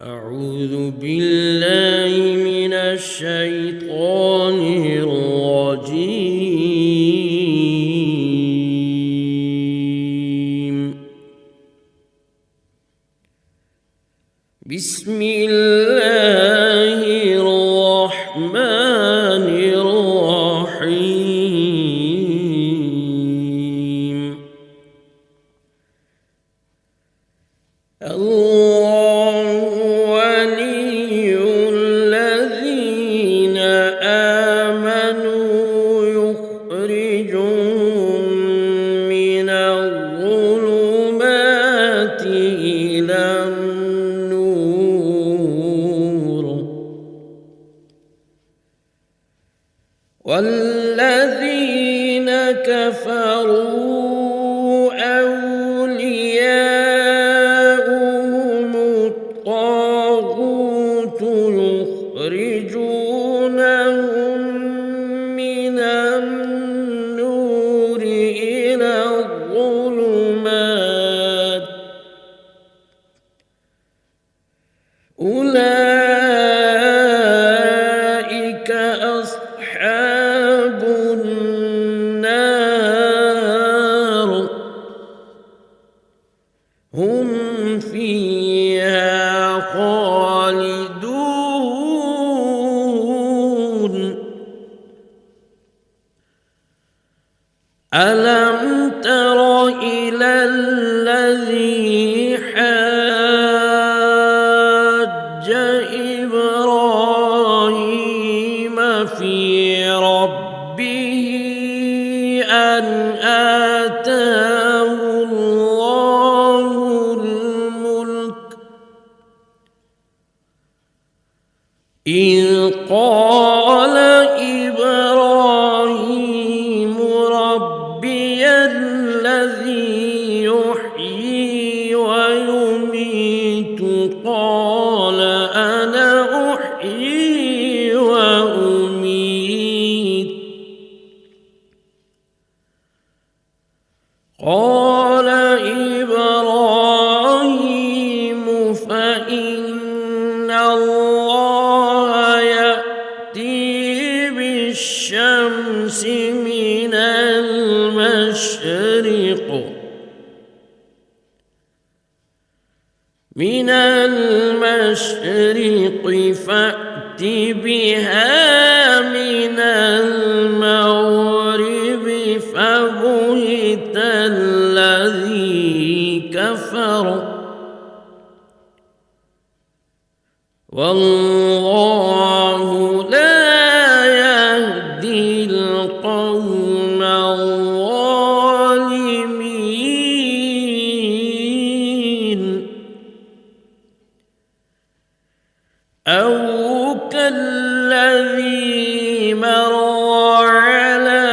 أعوذ بالله من الشيطان الرجيم. بسم الله الرحمن الرحيم. الله ولي الذين آمنوا يخرجهم من الظلمات إلى النور، والذين كفروا أولياؤهم الطاغوت يخرجونهم من النور إلى الظلمات، أولئك أصحاب النار، هم فيها خالدون. ألم تر إلى الذي حاج إبراهيم في ربه أن آتاه الله الملك، إذ قال إبراهيم ربي الذي يحيي ويميت، قال أنا أحيي وأميت، قال إبراهيم فإن الله يأتي بالشمس من المشرق فأت بها من المغرب، فبهت الذي كفر، والله لا يهدي القوم الظالمين. أو كالذي مر على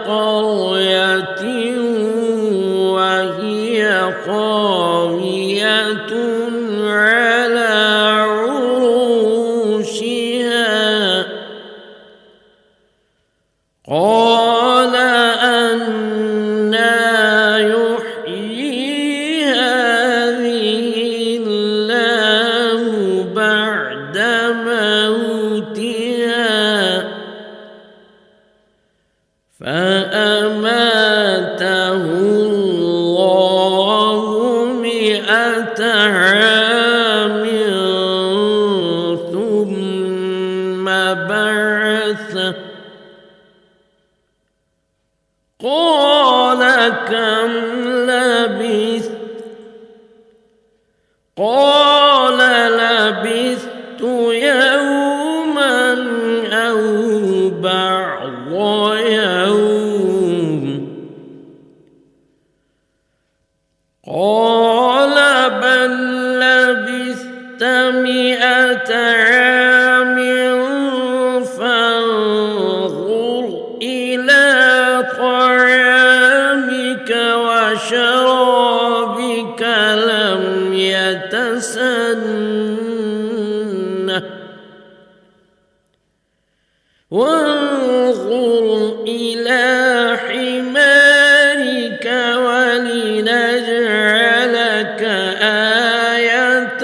قرية وهي خاوية على عروشها، قال أنى يحيي هذه الله بعد موتها، فأماته الله 100 عام ثم بعثه، قال كم لبثت؟ قال لبثت يوما أو بعض يوم، قال بل لبثت 100 عام، فانظر إلى طعامك وشرابك لم يتسنه، وانظر إلى حمارك ولنجعلك آية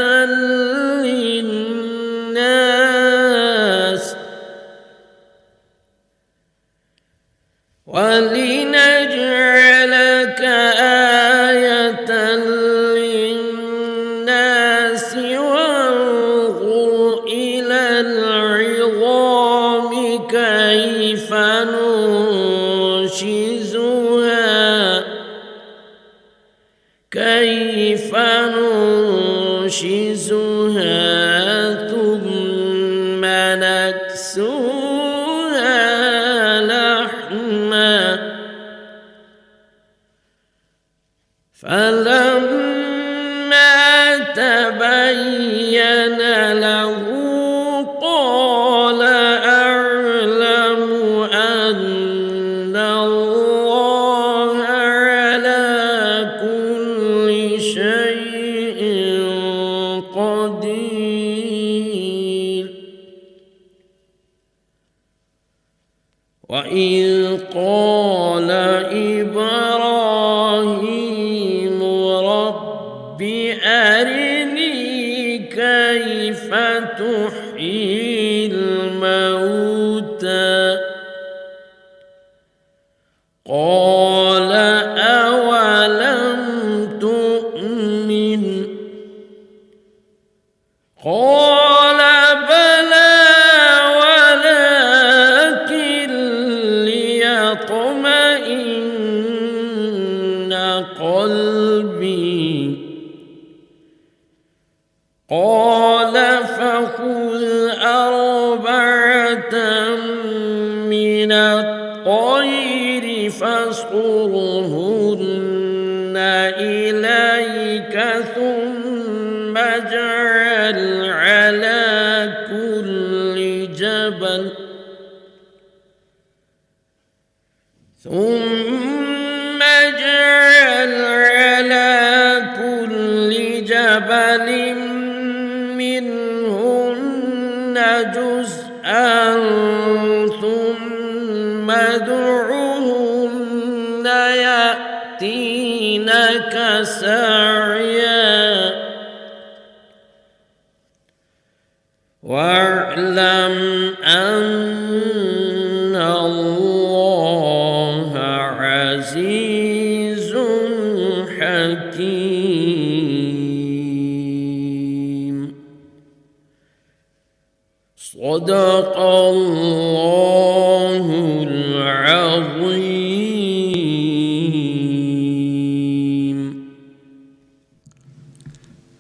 وانظر إلى العظام كيف ننشزها ثم نكسوها لحما فلما تبين له قال أعلم أن الله على كل شيء قدير وإذ قال إبراهيم رب أرني كيف تحيي الموتى قال أولم تؤمن قال بلى ولكن ليطمئن قلبي قال فخذ أربعة من الطير فاصرهن إليك ثم اجعل على كل جبل منهن جزءا ثم ادعهن يأتينك سعيا واعلم أن الله عزيز حكيم صدق الله العظيم۔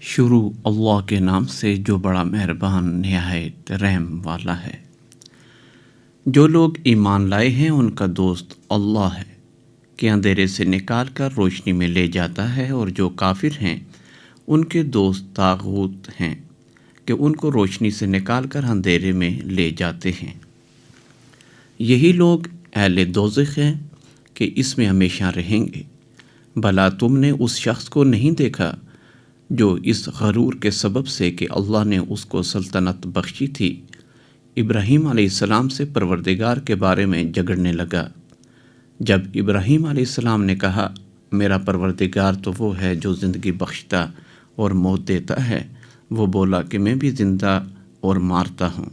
شروع اللہ کے نام سے جو بڑا مہربان نہایت رحم والا ہے۔ جو لوگ ایمان لائے ہیں ان کا دوست اللہ ہے کہ اندھیرے سے نکال کر روشنی میں لے جاتا ہے، اور جو کافر ہیں ان کے دوست طاغوت ہیں کہ ان کو روشنی سے نکال کر اندھیرے میں لے جاتے ہیں۔ یہی لوگ اہل دوزخ ہیں کہ اس میں ہمیشہ رہیں گے۔ بھلا تم نے اس شخص کو نہیں دیکھا جو اس غرور کے سبب سے کہ اللہ نے اس کو سلطنت بخشی تھی، ابراہیم علیہ السلام سے پروردگار کے بارے میں جھگڑنے لگا۔ جب ابراہیم علیہ السلام نے کہا میرا پروردگار تو وہ ہے جو زندگی بخشتا اور موت دیتا ہے، وہ بولا کہ میں بھی زندہ اور مارتا ہوں۔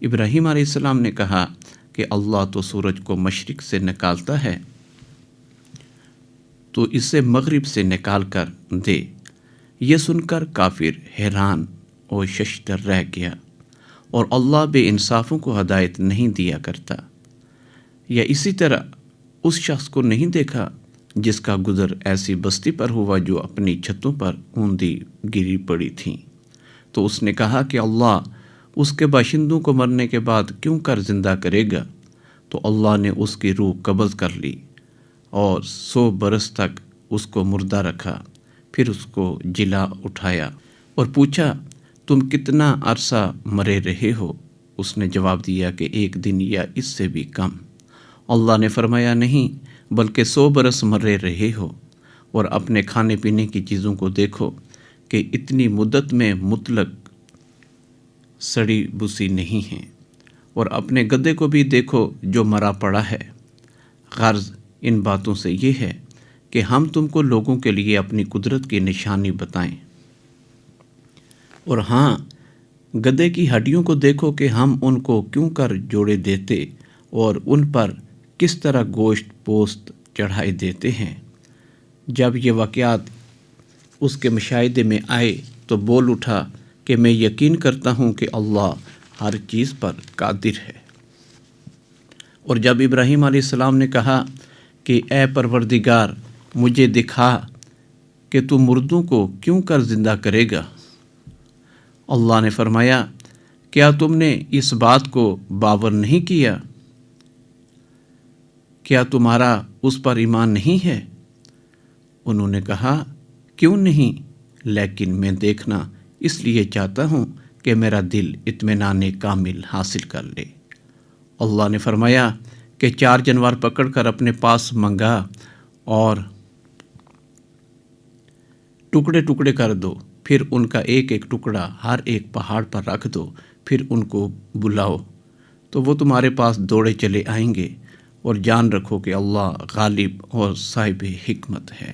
ابراہیم علیہ السلام نے کہا کہ اللہ تو سورج کو مشرق سے نکالتا ہے تو اسے مغرب سے نکال کر دے۔ یہ سن کر کافر حیران اور ششدر رہ گیا، اور اللہ بے انصافوں کو ہدایت نہیں دیا کرتا۔ یا اسی طرح اس شخص کو نہیں دیکھا جس کا گزر ایسی بستی پر ہوا جو اپنی چھتوں پر اوندھی گری پڑی تھیں، تو اس نے کہا کہ اللہ اس کے باشندوں کو مرنے کے بعد کیوں کر زندہ کرے گا؟ تو اللہ نے اس کی روح قبض کر لی اور 100 برس تک اس کو مردہ رکھا، پھر اس کو جلا اٹھایا اور پوچھا تم کتنا عرصہ مرے رہے ہو؟ اس نے جواب دیا کہ 1 دن یا اس سے بھی کم۔ اللہ نے فرمایا نہیں بلکہ 100 برس مرے رہے ہو، اور اپنے کھانے پینے کی چیزوں کو دیکھو کہ اتنی مدت میں مطلق سڑی بسی نہیں ہیں، اور اپنے گدھے کو بھی دیکھو جو مرا پڑا ہے۔ غرض ان باتوں سے یہ ہے کہ ہم تم کو لوگوں کے لیے اپنی قدرت کی نشانی بتائیں، اور ہاں گدھے کی ہڈیوں کو دیکھو کہ ہم ان کو کیوں کر جوڑے دیتے اور ان پر کس طرح گوشت پوست چڑھائے دیتے ہیں۔ جب یہ واقعات اس کے مشاہدے میں آئے تو بول اٹھا کہ میں یقین کرتا ہوں کہ اللہ ہر چیز پر قادر ہے۔ اور جب ابراہیم علیہ السلام نے کہا کہ اے پروردگار مجھے دکھا کہ تو مردوں کو کیوں کر زندہ کرے گا، اللہ نے فرمایا کیا تم نے اس بات کو باور نہیں کیا؟ کیا تمہارا اس پر ایمان نہیں ہے؟ انہوں نے کہا کیوں نہیں، لیکن میں دیکھنا اس لیے چاہتا ہوں کہ میرا دل اطمینان کامل حاصل کر لے۔ اللہ نے فرمایا کہ 4 جانور پکڑ کر اپنے پاس منگا اور ٹکڑے ٹکڑے کر دو، پھر ان کا ایک ایک ٹکڑا ہر ایک پہاڑ پر رکھ دو، پھر ان کو بلاؤ تو وہ تمہارے پاس دوڑے چلے آئیں گے، اور جان رکھو کہ اللہ غالب اور صاحب حکمت ہے۔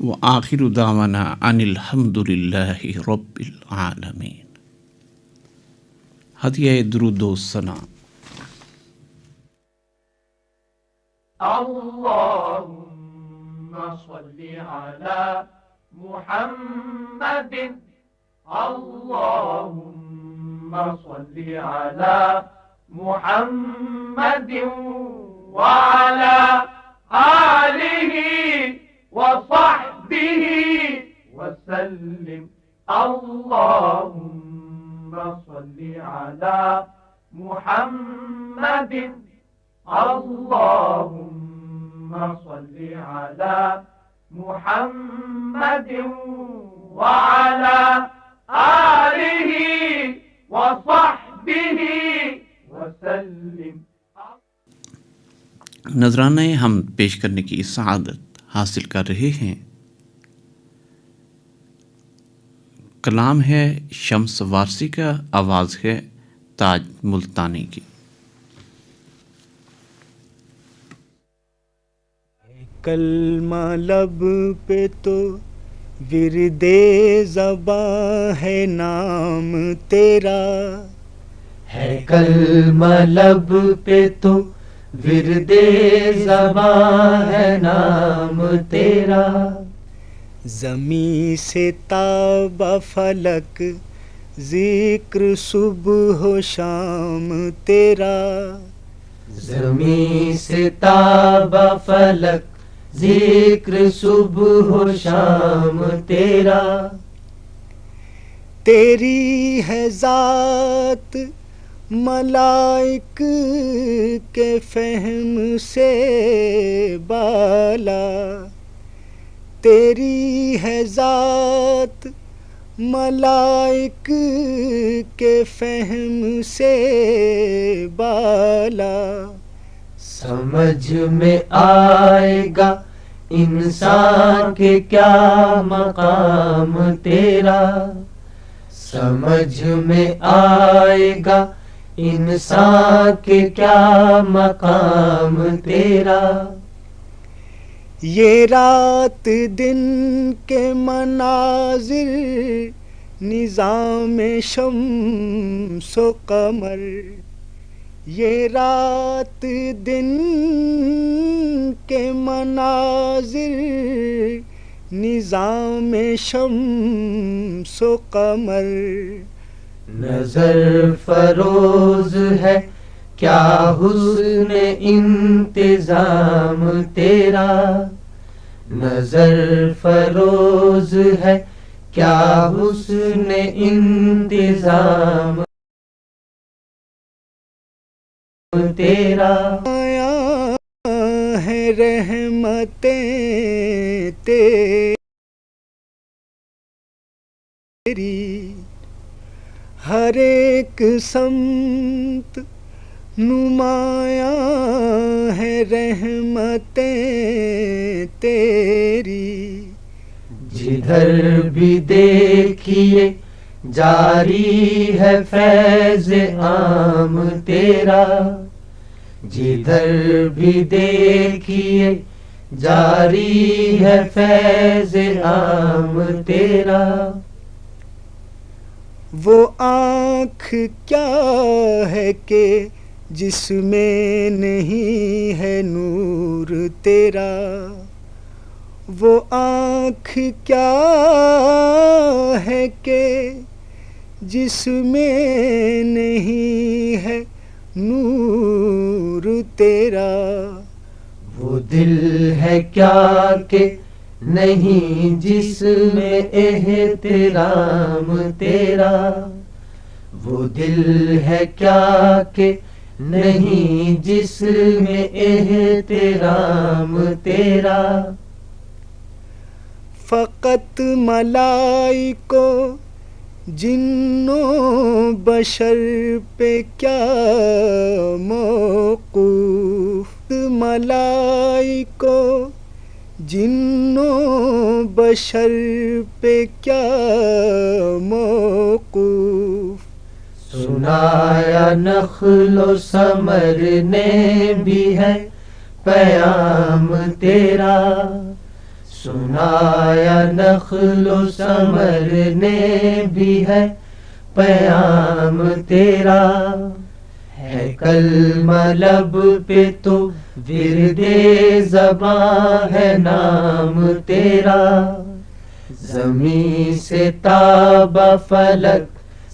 وآخر دعوانا ان الحمد للہ رب العالمین۔ ہدیہ درود و ثنا۔ اللهم صل على محمد اللهم صل على محمد وعلى آله وصحبه وسلم اللهم صل على محمد اللهم صل على محمد وعلى آله وصحبه وسلم۔ نذرانہ ہم پیش کرنے کی سعادت حاصل کر رہے ہیں۔ کلام ہے شمس وارسی کا، آواز ہے تاج ملتانی کی۔ کلمہ لب پہ تو ورد زباں ہے نام تیرا، ہے کلمہ لب پہ تو ورد زباں ہے نام تیرا، زمیں سے تاب فلک ذکر صبح و شام تیرا، زمیں سے تاب فلک ذکر صبح و شام تیرا، تیری ہے ذات ملائک کے فہم سے بالا، تیری ہے ذات ملائک کے فہم سے بالا، سمجھ میں آئے گا انسان کے کیا مقام تیرا، سمجھ میں آئے گا انسان کے کیا مقام تیرا، یہ رات دن کے مناظر نظام شمس و قمر، یہ رات دن کے مناظر نظام شمس و قمر، نظر فروز ہے کیا حسن انتظام تیرا، نظر فروز ہے کیا حسن انتظام تیرا، آیا ہے رحمتیں تیری ہر ایک سمت، نمایاں ہے رحمتیں تیری، جدھر بھی دیکھیے جاری ہے فیض عام تیرا، جدھر بھی دیکھیے جاری ہے فیض عام تیرا، وہ آنکھ کیا ہے کہ جس میں نہیں ہے نور تیرا، وہ آنکھ کیا ہے کہ جس میں نہیں ہے نور تیرا، وہ دل ہے کیا کہ نہیں جس میں احترام تیرا، وہ دل ہے کیا کہ نہیں جس میں احترام تیرا۔ فقط ملائکوں جنوں بشر پہ کیا موقوف، ملائکوں جنوں بشر پہ کیا موقوف، سنایا نخل و ثمر نے بھی ہے پیام تیرا، سنایا نخل و ثمر نے بھی ہے پیام تیرا، ہے کلمہ لب پہ تو ورد زباں ہے نام تیرا، زمین سے تابہ فلک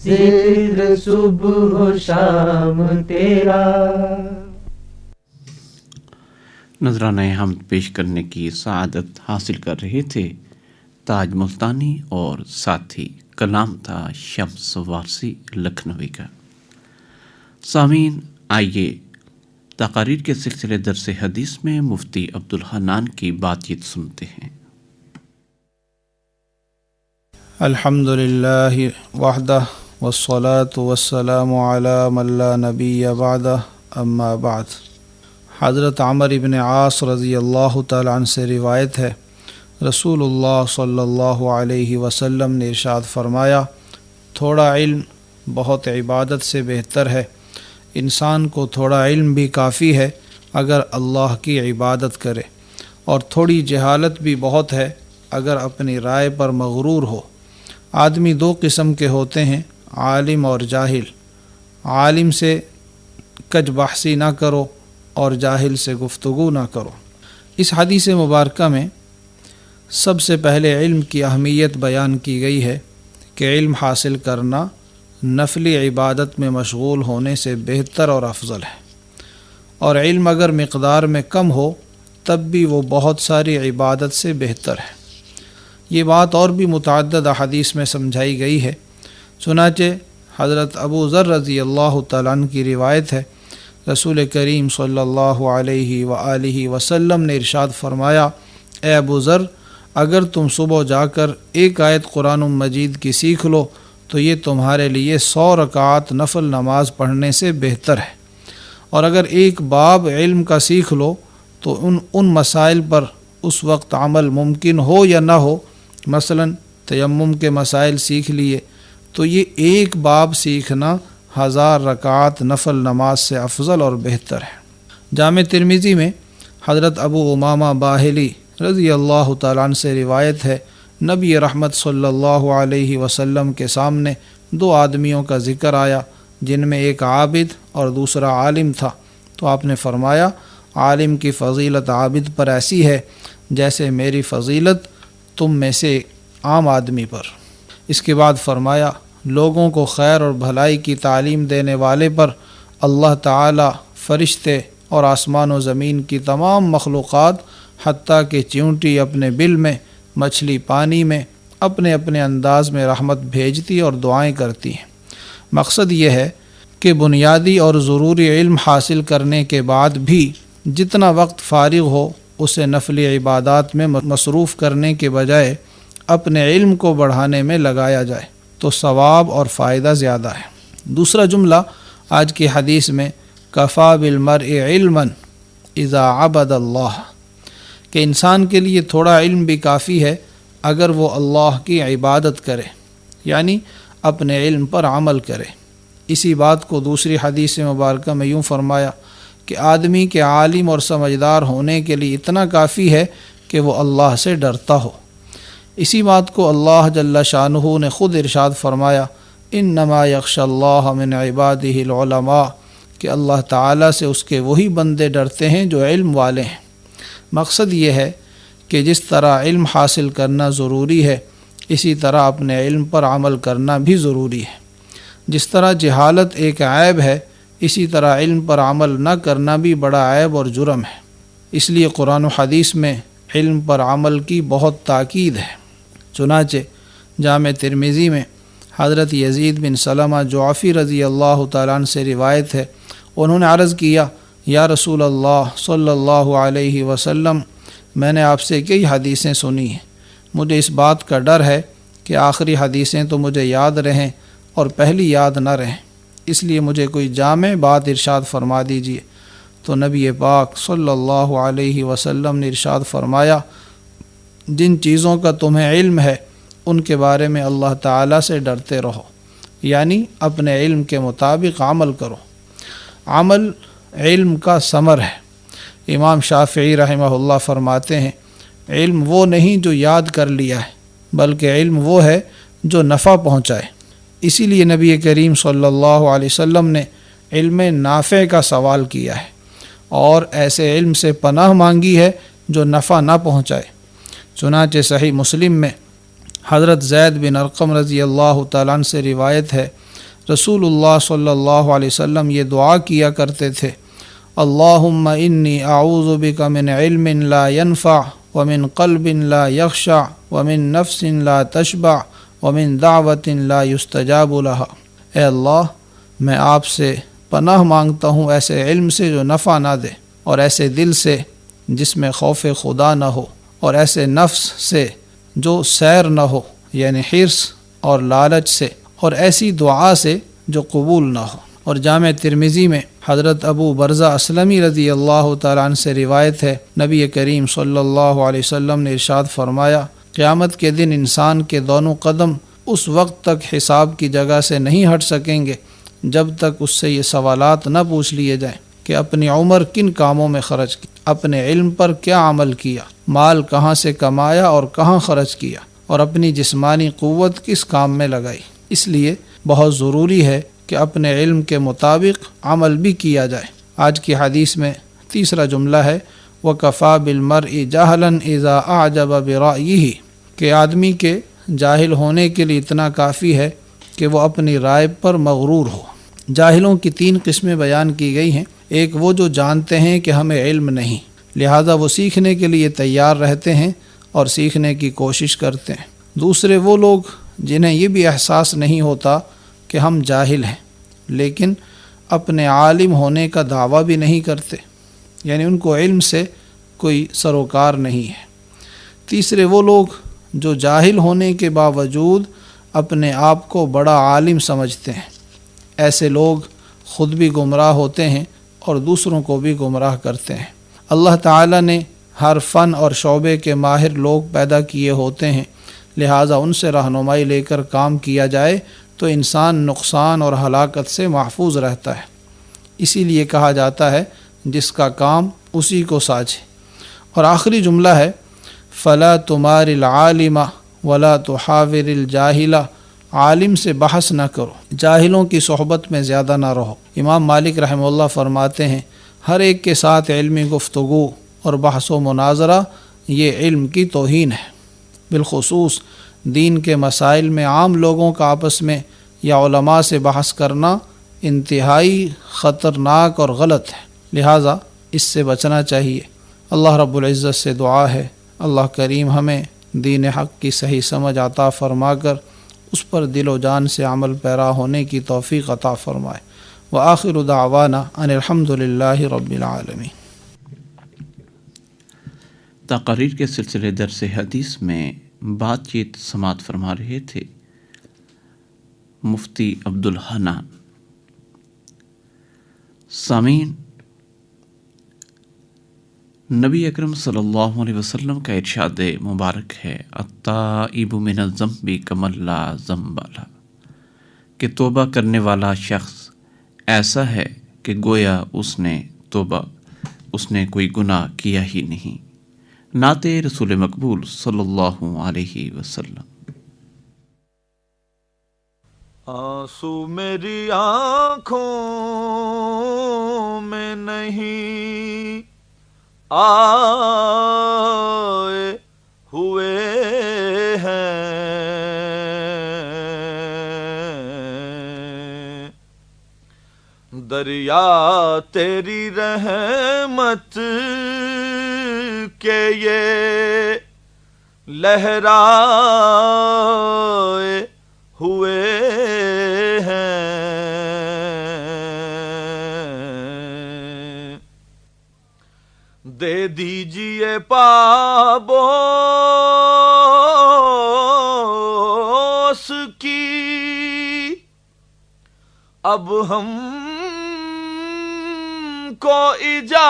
ذکر صبح و شام تیرا۔ نذرانہ حمد پیش کرنے کی سعادت حاصل کر رہے تھے تاج ملتانی اور ساتھی کلام تھا شمس وارسی لکھنوی کا۔ سامعین، آئیے تقاریر کے سلسلے درس حدیث میں مفتی عبدالحنان کی بات چیت سنتے ہیں۔ الحمد للہ وحدہ والصلاة والسلام علی من لا نبی بعدہ، اما بعد۔ حضرت عمر بن عاص رضی اللہ تعالی عنہ سے روایت ہے، رسول اللہ صلی اللہ علیہ وسلم نے ارشاد فرمایا، تھوڑا علم بہت عبادت سے بہتر ہے۔ انسان کو تھوڑا علم بھی کافی ہے اگر اللہ کی عبادت کرے، اور تھوڑی جہالت بھی بہت ہے اگر اپنی رائے پر مغرور ہو۔ آدمی دو قسم کے ہوتے ہیں، عالم اور جاہل۔ عالم سے کج بحثی نہ کرو اور جاہل سے گفتگو نہ کرو۔ اس حدیث مبارکہ میں سب سے پہلے علم کی اہمیت بیان کی گئی ہے کہ علم حاصل کرنا نفلی عبادت میں مشغول ہونے سے بہتر اور افضل ہے، اور علم اگر مقدار میں کم ہو تب بھی وہ بہت ساری عبادت سے بہتر ہے۔ یہ بات اور بھی متعدد احادیث میں سمجھائی گئی ہے۔ چنانچہ حضرت ابو ذر رضی اللہ تعالیٰ عنہ کی روایت ہے، رسول کریم صلی اللہ علیہ وآلہ وسلم نے ارشاد فرمایا، اے ابو ذر، اگر تم صبح جا کر ایک آیت قرآن مجید کی سیکھ لو تو یہ تمہارے لیے 100 رکعات نفل نماز پڑھنے سے بہتر ہے، اور اگر ایک باب علم کا سیکھ لو تو ان مسائل پر اس وقت عمل ممکن ہو یا نہ ہو، مثلا تیمم کے مسائل سیکھ لیے تو یہ ایک باب سیکھنا 1000 رکعات نفل نماز سے افضل اور بہتر ہے۔ جامع ترمذی میں حضرت ابو امامہ باہلی رضی اللہ تعالیٰ عنہ سے روایت ہے، نبی رحمت صلی اللہ علیہ وسلم کے سامنے 2 آدمیوں کا ذکر آیا جن میں ایک عابد اور دوسرا عالم تھا، تو آپ نے فرمایا، عالم کی فضیلت عابد پر ایسی ہے جیسے میری فضیلت تم میں سے عام آدمی پر۔ اس کے بعد فرمایا، لوگوں کو خیر اور بھلائی کی تعلیم دینے والے پر اللہ تعالی، فرشتے اور آسمان و زمین کی تمام مخلوقات حتیٰ کہ چیونٹی اپنے بل میں، مچھلی پانی میں، اپنے اپنے انداز میں رحمت بھیجتی اور دعائیں کرتی ہیں۔ مقصد یہ ہے کہ بنیادی اور ضروری علم حاصل کرنے کے بعد بھی جتنا وقت فارغ ہو اسے نفلی عبادات میں مصروف کرنے کے بجائے اپنے علم کو بڑھانے میں لگایا جائے تو ثواب اور فائدہ زیادہ ہے۔ دوسرا جملہ آج کی حدیث میں کفا بالمرء علما اذا عبد اللہ، کہ انسان کے لیے تھوڑا علم بھی کافی ہے اگر وہ اللہ کی عبادت کرے، یعنی اپنے علم پر عمل کرے۔ اسی بات کو دوسری حدیث مبارکہ میں یوں فرمایا کہ آدمی کے عالم اور سمجھدار ہونے کے لیے اتنا کافی ہے کہ وہ اللہ سے ڈرتا ہو۔ اسی بات کو اللہ جل شانہ نے خود ارشاد فرمایا، انما یخشی اللہ من عبادہ العلماء، کہ اللہ تعالیٰ سے اس کے وہی بندے ڈرتے ہیں جو علم والے ہیں۔ مقصد یہ ہے کہ جس طرح علم حاصل کرنا ضروری ہے اسی طرح اپنے علم پر عمل کرنا بھی ضروری ہے۔ جس طرح جہالت ایک عیب ہے اسی طرح علم پر عمل نہ کرنا بھی بڑا عیب اور جرم ہے۔ اس لیے قرآن و حدیث میں علم پر عمل کی بہت تاکید ہے۔ چنانچہ جامع ترمذی میں حضرت یزید بن سلمہ جعفی رضی اللہ تعالیٰ عنہ سے روایت ہے، انہوں نے عرض کیا، یا رسول اللہ صلی اللہ علیہ وسلم، میں نے آپ سے کئی حدیثیں سنی ہیں، مجھے اس بات کا ڈر ہے کہ آخری حدیثیں تو مجھے یاد رہیں اور پہلی یاد نہ رہیں، اس لیے مجھے کوئی جامع بات ارشاد فرما دیجیے۔ تو نبی پاک صلی اللہ علیہ وسلم نے ارشاد فرمایا، جن چیزوں کا تمہیں علم ہے ان کے بارے میں اللہ تعالیٰ سے ڈرتے رہو، یعنی اپنے علم کے مطابق عمل کرو۔ عمل علم کا ثمر ہے۔ امام شافعی رحمہ اللہ فرماتے ہیں، علم وہ نہیں جو یاد کر لیا ہے، بلکہ علم وہ ہے جو نفع پہنچائے۔ اسی لیے نبی کریم صلی اللہ علیہ وسلم نے علم نافع کا سوال کیا ہے اور ایسے علم سے پناہ مانگی ہے جو نفع نہ پہنچائے۔ چنانچہ صحیح مسلم میں حضرت زید بن ارقم رضی اللہ تعالیٰ عنہ سے روایت ہے، رسول اللہ صلی اللہ علیہ وسلم یہ دعا کیا کرتے تھے، اللہم انی اعوذ بک من علم لا ينفع ومن قلب لا یخشع ومن نفس لا تشبع ومن دعوت لا یستجاب لها۔ اے اللہ، میں آپ سے پناہ مانگتا ہوں ایسے علم سے جو نفع نہ دے، اور ایسے دل سے جس میں خوف خدا نہ ہو، اور ایسے نفس سے جو سیر نہ ہو یعنی حرص اور لالچ سے، اور ایسی دعا سے جو قبول نہ ہو۔ اور جامع ترمذی میں حضرت ابو برزہ اسلمی رضی اللہ تعالیٰ عنہ سے روایت ہے، نبی کریم صلی اللہ علیہ وسلم نے ارشاد فرمایا، قیامت کے دن انسان کے دونوں قدم اس وقت تک حساب کی جگہ سے نہیں ہٹ سکیں گے جب تک اس سے یہ سوالات نہ پوچھ لیے جائیں کہ اپنی عمر کن کاموں میں خرچ کی، اپنے علم پر کیا عمل کیا، مال کہاں سے کمایا اور کہاں خرچ کیا، اور اپنی جسمانی قوت کس کام میں لگائی۔ اس لیے بہت ضروری ہے کہ اپنے علم کے مطابق عمل بھی کیا جائے۔ آج کی حدیث میں تیسرا جملہ ہے، وَكَفَى بِالْمَرْءِ جَهْلًا إِذَا أَعْجَبَ بِرَأْيِهِ، کہ آدمی کے جاہل ہونے کے لیے اتنا کافی ہے کہ وہ اپنی رائے پر مغرور ہو۔ جاہلوں کی 3 قسمیں بیان کی گئی ہیں۔ ایک وہ جو جانتے ہیں کہ ہمیں علم نہیں، لہذا وہ سیکھنے کے لیے تیار رہتے ہیں اور سیکھنے کی کوشش کرتے ہیں۔ دوسرے وہ لوگ جنہیں یہ بھی احساس نہیں ہوتا کہ ہم جاہل ہیں، لیکن اپنے عالم ہونے کا دعویٰ بھی نہیں کرتے، یعنی ان کو علم سے کوئی سروکار نہیں ہے۔ تیسرے وہ لوگ جو جاہل ہونے کے باوجود اپنے آپ کو بڑا عالم سمجھتے ہیں۔ ایسے لوگ خود بھی گمراہ ہوتے ہیں اور دوسروں کو بھی گمراہ کرتے ہیں۔ اللہ تعالیٰ نے ہر فن اور شعبے کے ماہر لوگ پیدا کیے ہوتے ہیں، لہٰذا ان سے رہنمائی لے کر کام کیا جائے تو انسان نقصان اور ہلاکت سے محفوظ رہتا ہے۔ اسی لیے کہا جاتا ہے جس کا کام اسی کو ساجھے۔ اور آخری جملہ ہے، فَلَا تُمَارِ الْعَالِمَ وَلَا تُحَاوِرِ الْجَاهِلَ، عالم سے بحث نہ کرو، جاہلوں کی صحبت میں زیادہ نہ رہو۔ امام مالک رحمہ اللہ فرماتے ہیں، ہر ایک کے ساتھ علمی گفتگو اور بحث و مناظرہ یہ علم کی توہین ہے۔ بالخصوص دین کے مسائل میں عام لوگوں کا آپس میں یا علماء سے بحث کرنا انتہائی خطرناک اور غلط ہے، لہٰذا اس سے بچنا چاہیے۔ اللہ رب العزت سے دعا ہے اللہ کریم ہمیں دین حق کی صحیح سمجھ عطا فرما کر اس پر دل و جان سے عمل پیرا ہونے کی توفیق عطا فرمائے۔ وآخر دعوانا ان الحمد للہ رب العالمین۔ تقاریر کے سلسلے درس حدیث میں بات چیت سماعت فرما رہے تھے مفتی عبدالحنان۔ سامعین، نبی اکرم صلی اللہ علیہ وسلم کا ارشاد مبارک ہے، التائب من الذنب کمن لا ذنب لہ، کہ توبہ کرنے والا شخص ایسا ہے کہ گویا اس نے کوئی گناہ کیا ہی نہیں۔ نعت رسول مقبول صلی اللہ علیہ وسلم۔ آنسو میری آنکھوں میں نہیں آئے دریا تیری رحمت کے یہ لہرائے ہوئے ہیں، دے دیجئے پابوس کی اب ہم کو اجازت،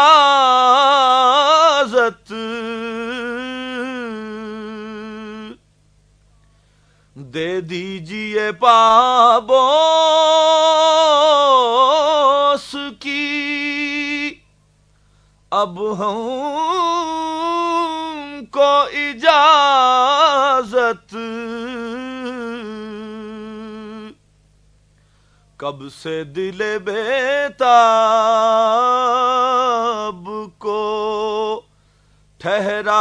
دے دیجئے پابوس کی اب ہم کو اجازت، کب سے دل بیتاب کو ٹھہرائے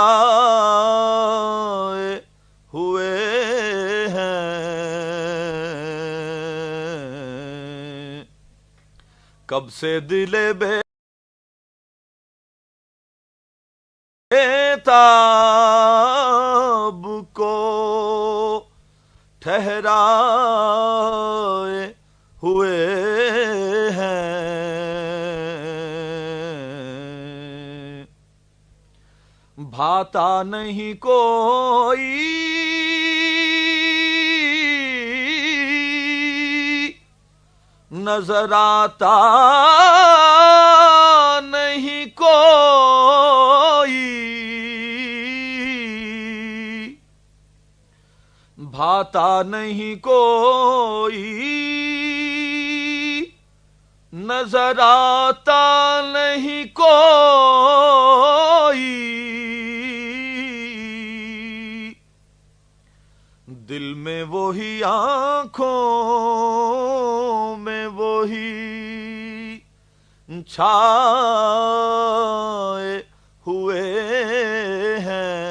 ہوئے ہیں، کب سے دل بیتاب کو ٹھہرائے ہوئے ہیں، بھاتا نہیں کوئی نظر آتا نہیں کوئی، بھاتا نہیں کوئی نظر آتا نہیں کوئی، دل میں وہی آنکھوں میں وہی چھائے ہوئے ہیں،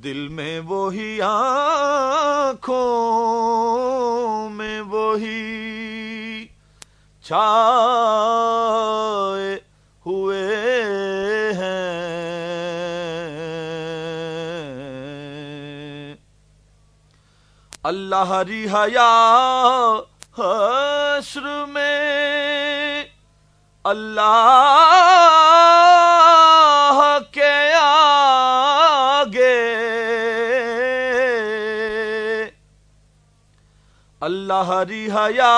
دل میں وہی آنکھوں میں وہی چھائے ہوئے ہیں، اللہ ہری حیا حشر میں اللہ کے آگے، اللہ ہری حیا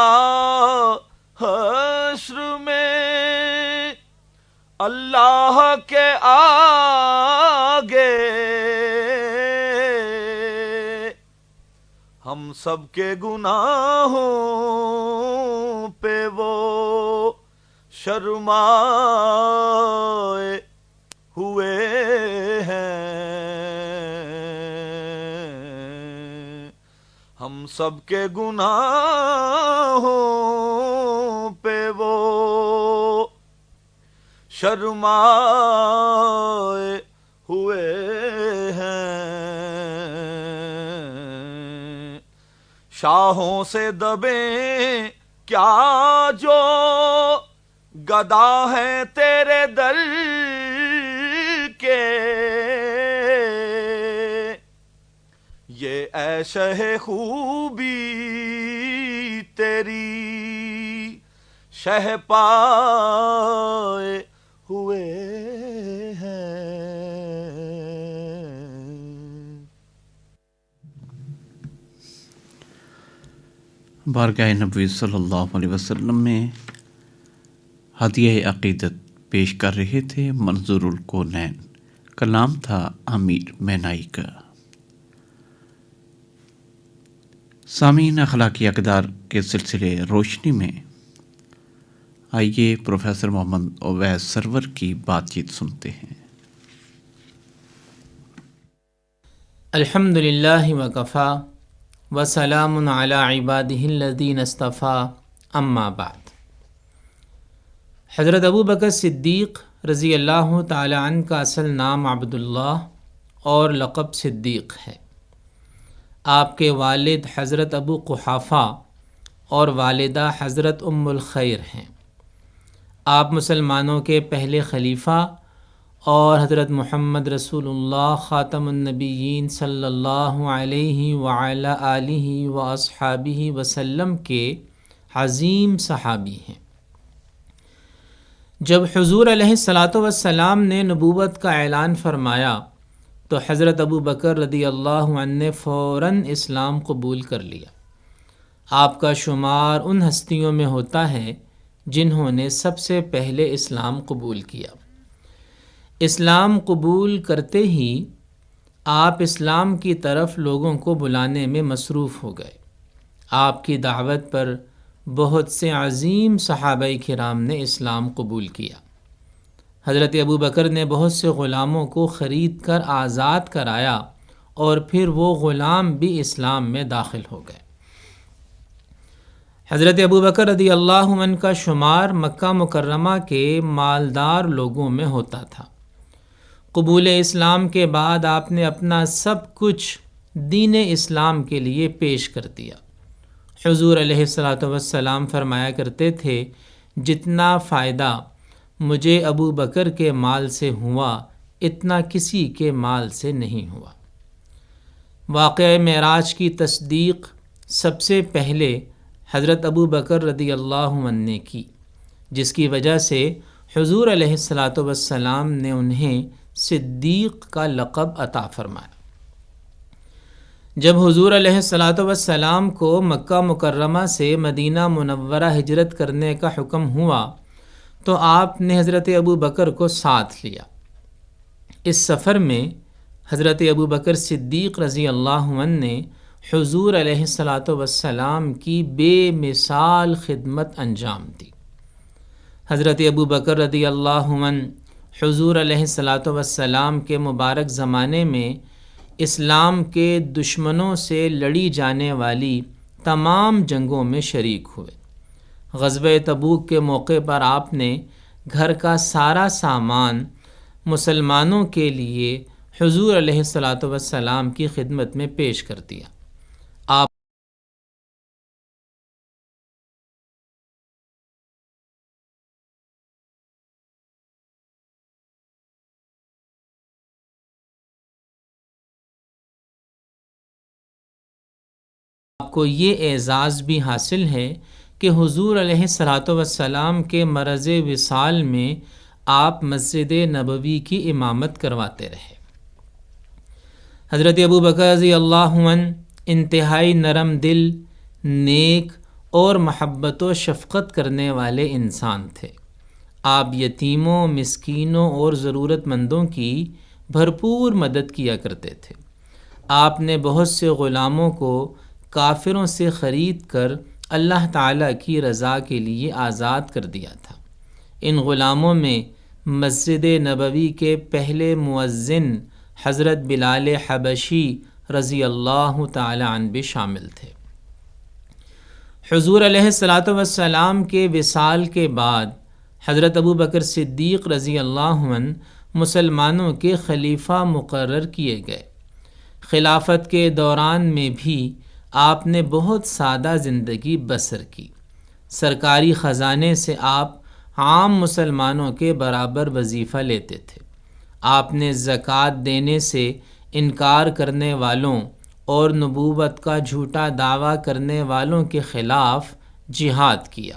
حشر میں اللہ کے آگے، ہم سب کے گناہوں پہ وہ شرمائے ہوئے ہیں، ہم سب کے گناہوں پہ وہ شرمائے ہوئے ہیں، شاہوں سے دبیں کیا جو گدا ہیں تیرے در کے، یہ اے شہ خوبی تیری شہ پائے ہوئے ہیں۔ بارگاہ نبوی صلی اللہ علیہ وسلم میں ہدیہ عقیدت پیش کر رہے تھے منظور الکونین، کلام تھا امیر مینائی کا۔ سامعین، اخلاقی اقدار کے سلسلے روشنی میں آئیے پروفیسر محمد اویس سرور کی بات چیت سنتے ہیں۔ الحمدللہ وکفا وسلام علی عبادہ الذین اصطفیٰ، اما بعد۔ حضرت ابو بکر صدیق رضی اللہ تعالی عنہ کا اصل نام عبداللہ اور لقب صدیق ہے۔ آپ کے والد حضرت ابو قحافہ اور والدہ حضرت ام الخیر ہیں۔ آپ مسلمانوں کے پہلے خلیفہ اور حضرت محمد رسول اللہ خاتم النبیین صلی اللہ علیہ وعلی آلہ واصحابہ وسلم کے عظیم صحابی ہیں۔ جب حضور علیہ الصلاۃ والسلام نے نبوت کا اعلان فرمایا تو حضرت ابو بکر رضی اللہ عنہ نے فوراً اسلام قبول کر لیا۔ آپ کا شمار ان ہستیوں میں ہوتا ہے جنہوں نے سب سے پہلے اسلام قبول کیا۔ اسلام قبول کرتے ہی آپ اسلام کی طرف لوگوں کو بلانے میں مصروف ہو گئے۔ آپ کی دعوت پر بہت سے عظیم صحابہ کرام نے اسلام قبول کیا۔ حضرت ابو بکر نے بہت سے غلاموں کو خرید کر آزاد کرایا اور پھر وہ غلام بھی اسلام میں داخل ہو گئے۔ حضرت ابو بکر رضی اللہ عنہ کا شمار مکہ مکرمہ کے مالدار لوگوں میں ہوتا تھا۔ قبول اسلام کے بعد آپ نے اپنا سب کچھ دین اسلام کے لیے پیش کر دیا۔ حضور علیہ الصلاۃ والسلام فرمایا کرتے تھے، جتنا فائدہ مجھے ابو بکر کے مال سے ہوا اتنا کسی کے مال سے نہیں ہوا۔ واقعہ معراج کی تصدیق سب سے پہلے حضرت ابو بکر رضی اللہ عنہ نے کی، جس کی وجہ سے حضور علیہ الصلاۃ والسلام نے انہیں صدیق کا لقب عطا فرمایا۔ جب حضور علیہ الصلاۃ والسلام کو مکہ مکرمہ سے مدینہ منورہ ہجرت کرنے کا حکم ہوا تو آپ نے حضرت ابو بکر کو ساتھ لیا۔ اس سفر میں حضرت ابو بکر صدیق رضی اللہ عنہ نے حضور علیہ الصلاۃ والسلام کی بے مثال خدمت انجام دی۔ حضرت ابو بکر رضی اللہ عنہ حضور علیہ الصلاۃ والسلام کے مبارک زمانے میں اسلام کے دشمنوں سے لڑی جانے والی تمام جنگوں میں شریک ہوئے۔ غزوہ تبوک کے موقع پر آپ نے گھر کا سارا سامان مسلمانوں کے لیے حضور علیہ الصلاۃ والسلام کی خدمت میں پیش کر دیا۔ آپ کو یہ اعزاز بھی حاصل ہے کہ حضور علیہ الصلاۃ والسلام کے مرض وصال میں آپ مسجد نبوی کی امامت کرواتے رہے۔ حضرت ابو بکر رضی اللہ عنہ انتہائی نرم دل، نیک اور محبت و شفقت کرنے والے انسان تھے۔ آپ یتیموں، مسکینوں اور ضرورت مندوں کی بھرپور مدد کیا کرتے تھے۔ آپ نے بہت سے غلاموں کو کافروں سے خرید کر اللہ تعالیٰ کی رضا کے لیے آزاد کر دیا تھا۔ ان غلاموں میں مسجد نبوی کے پہلے مؤذن حضرت بلال حبشی رضی اللہ تعالیٰ عنہ بھی شامل تھے۔ حضور علیہ الصلاۃ والسلام کے وصال کے بعد حضرت ابو بکر صدیق رضی اللہ عنہ مسلمانوں کے خلیفہ مقرر کیے گئے۔ خلافت کے دوران میں بھی آپ نے بہت سادہ زندگی بسر کی۔ سرکاری خزانے سے آپ عام مسلمانوں کے برابر وظیفہ لیتے تھے۔ آپ نے زکوٰۃ دینے سے انکار کرنے والوں اور نبوت کا جھوٹا دعویٰ کرنے والوں کے خلاف جہاد کیا۔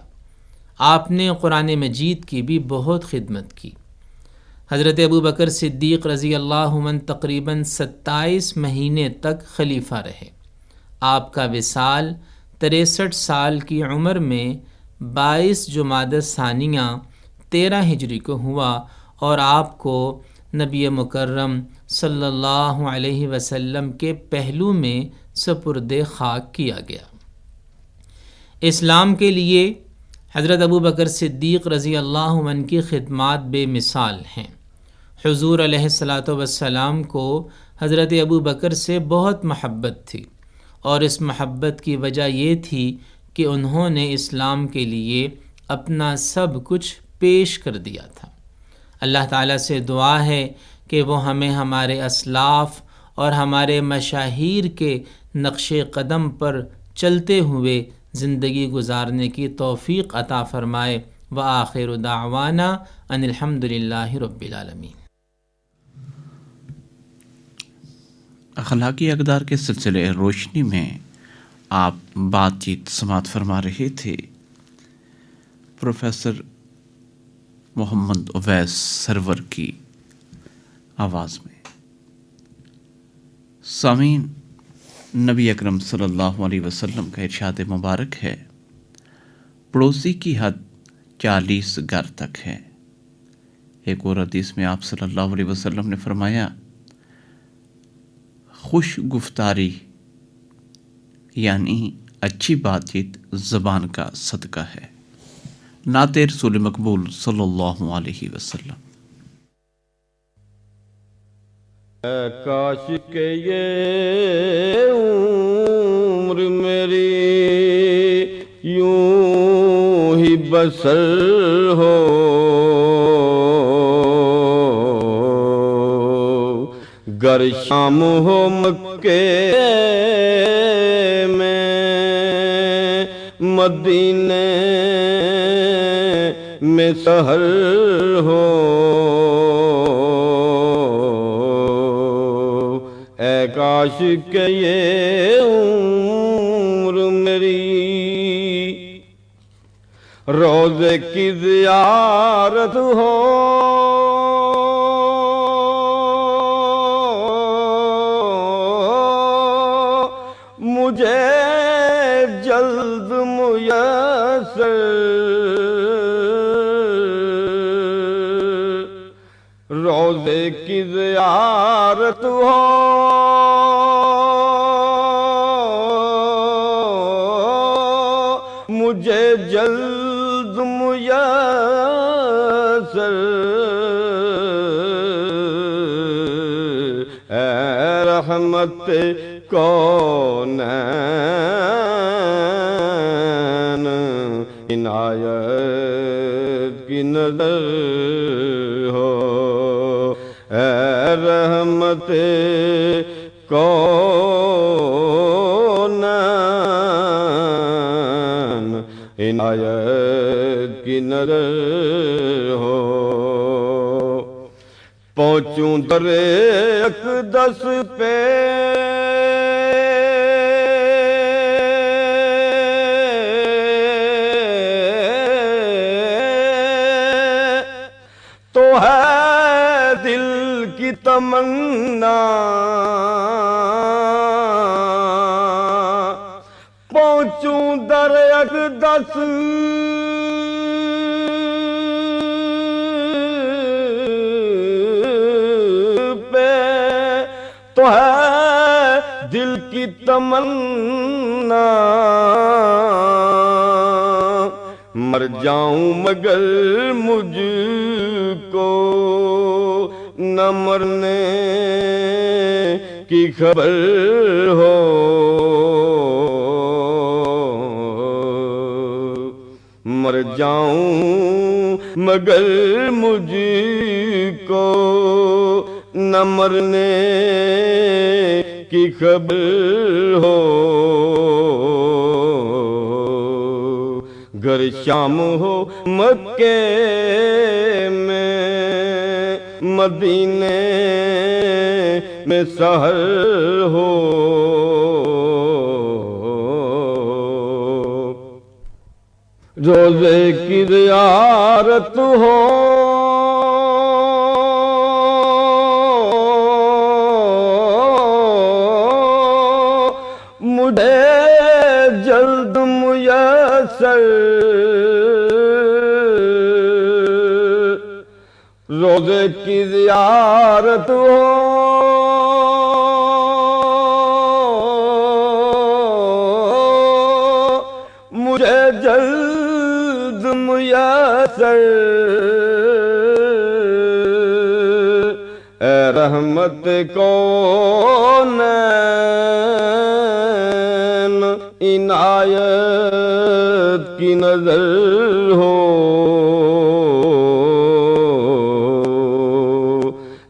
آپ نے قرآن مجید کی بھی بہت خدمت کی۔ حضرت ابو بکر صدیق رضی اللہ عنہ تقریباً 27 مہینے تک خلیفہ رہے۔ آپ کا وصال 63 سال کی عمر میں 22 جمادی الثانیہ 13 ہجری کو ہوا اور آپ کو نبی مکرم صلی اللہ علیہ وسلم کے پہلو میں سپرد خاک کیا گیا۔ اسلام کے لیے حضرت ابو بکر صدیق رضی اللہ عنہ کی خدمات بے مثال ہیں۔ حضور علیہ الصلاۃ والسلام کو حضرت ابو بکر سے بہت محبت تھی، اور اس محبت کی وجہ یہ تھی کہ انہوں نے اسلام کے لیے اپنا سب کچھ پیش کر دیا تھا۔ اللہ تعالیٰ سے دعا ہے کہ وہ ہمیں ہمارے اسلاف اور ہمارے مشاہیر کے نقش قدم پر چلتے ہوئے زندگی گزارنے کی توفیق عطا فرمائے۔ وآخر دعوانا ان الحمد للہ رب العالمین۔ اخلاقی اقدار کے سلسلے روشنی میں آپ بات چیت سماعت فرما رہے تھے پروفیسر محمد اویس سرور کی آواز میں۔ سامعین، نبی اکرم صلی اللہ علیہ وسلم کا ارشاد مبارک ہے، پڑوسی کی حد 40 گھر تک ہے۔ ایک اور حدیث میں آپ صلی اللہ علیہ وسلم نے فرمایا، خوش گفتاری یعنی اچھی بات چیت زبان کا صدقہ ہے۔ نعت رسول مقبول صلی اللہ علیہ وسلم۔ اے کاش کہ یہ عمر میری یوں ہی بسر ہو، گر شام ہو مکے میں مدینے میں سحر ہو، اے کاش کہ یہ عمر میری روزے کی زیارت ہو، مجھے جلد میسر روزے کی زیارت ہو، مجھے جلد میسر، اے رحمت کونین عنایت کی نظر ہو، اے رحمت کونین عنایت کی نظر ہو، پہنچوں در اقدس پہ تو ہے دل کی تمنا، پہنچوں در اقدس پہ تو ہے دل کی تمنا، مر جاؤں مگر مجھ کو نہ مرنے کی خبر ہو، مر جاؤں مگر مجھ کو نہ مرنے کی خبر ہو، گر شام ہو مکے میں مدینے میں سحر ہو، روزے کی زیارت ہو، مجھے جلد میسر روزے کی زیارت ہو، مجھے جلد میسر، اے رحمت کونین عنایت کی نظر ہو،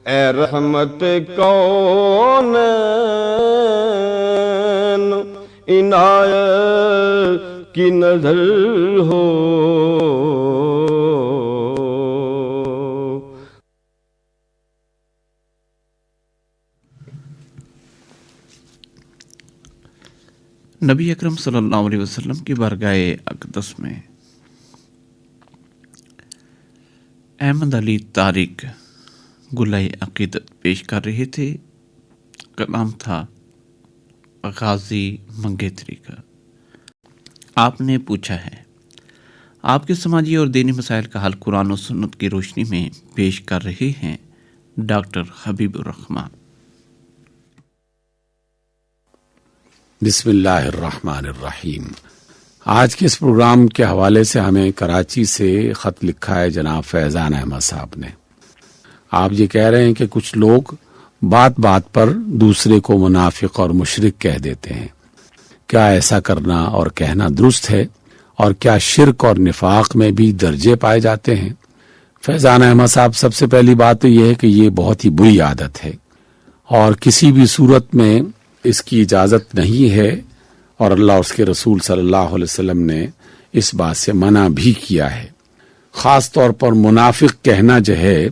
اے رحمت کونین عنایت کی نظر ہو. نبی اکرم صلی اللہ علیہ وسلم کی بارگاہ اقدس میں احمد علی طارق گلۂ عقیدت پیش کر رہے تھے. کلام تھا غازی منگیتری کا. آپ نے پوچھا ہے، آپ کے سماجی اور دینی مسائل کا حل قرآن و سنت کی روشنی میں پیش کر رہے ہیں ڈاکٹر حبیب الرحمان. بسم اللہ الرحمن الرحیم. آج کے اس پروگرام کے حوالے سے ہمیں کراچی سے خط لکھا ہے جناب فیضان احمد صاحب نے. آپ یہ کہہ رہے ہیں کہ کچھ لوگ بات بات پر دوسرے کو منافق اور مشرک کہہ دیتے ہیں. کیا ایسا کرنا اور کہنا درست ہے؟ اور کیا شرک اور نفاق میں بھی درجے پائے جاتے ہیں؟ فیضان احمد صاحب، سب سے پہلی بات تو یہ ہے کہ یہ بہت ہی بری عادت ہے اور کسی بھی صورت میں اس کی اجازت نہیں ہے، اور اللہ اور اس کے رسول صلی اللہ علیہ وسلم نے اس بات سے منع بھی کیا ہے. خاص طور پر منافق کہنا جو ہے،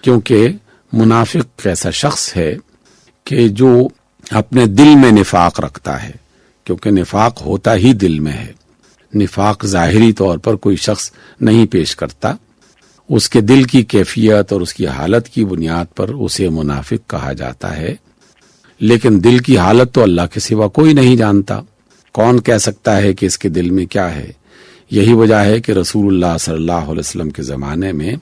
کیونکہ منافق ایسا شخص ہے کہ جو اپنے دل میں نفاق رکھتا ہے، کیونکہ نفاق ہوتا ہی دل میں ہے. نفاق ظاہری طور پر کوئی شخص نہیں پیش کرتا، اس کے دل کی کیفیت اور اس کی حالت کی بنیاد پر اسے منافق کہا جاتا ہے. لیکن دل کی حالت تو اللہ کے سوا کوئی نہیں جانتا. کون کہہ سکتا ہے کہ اس کے دل میں کیا ہے؟ یہی وجہ ہے کہ رسول اللہ صلی اللہ علیہ وسلم کے زمانے میں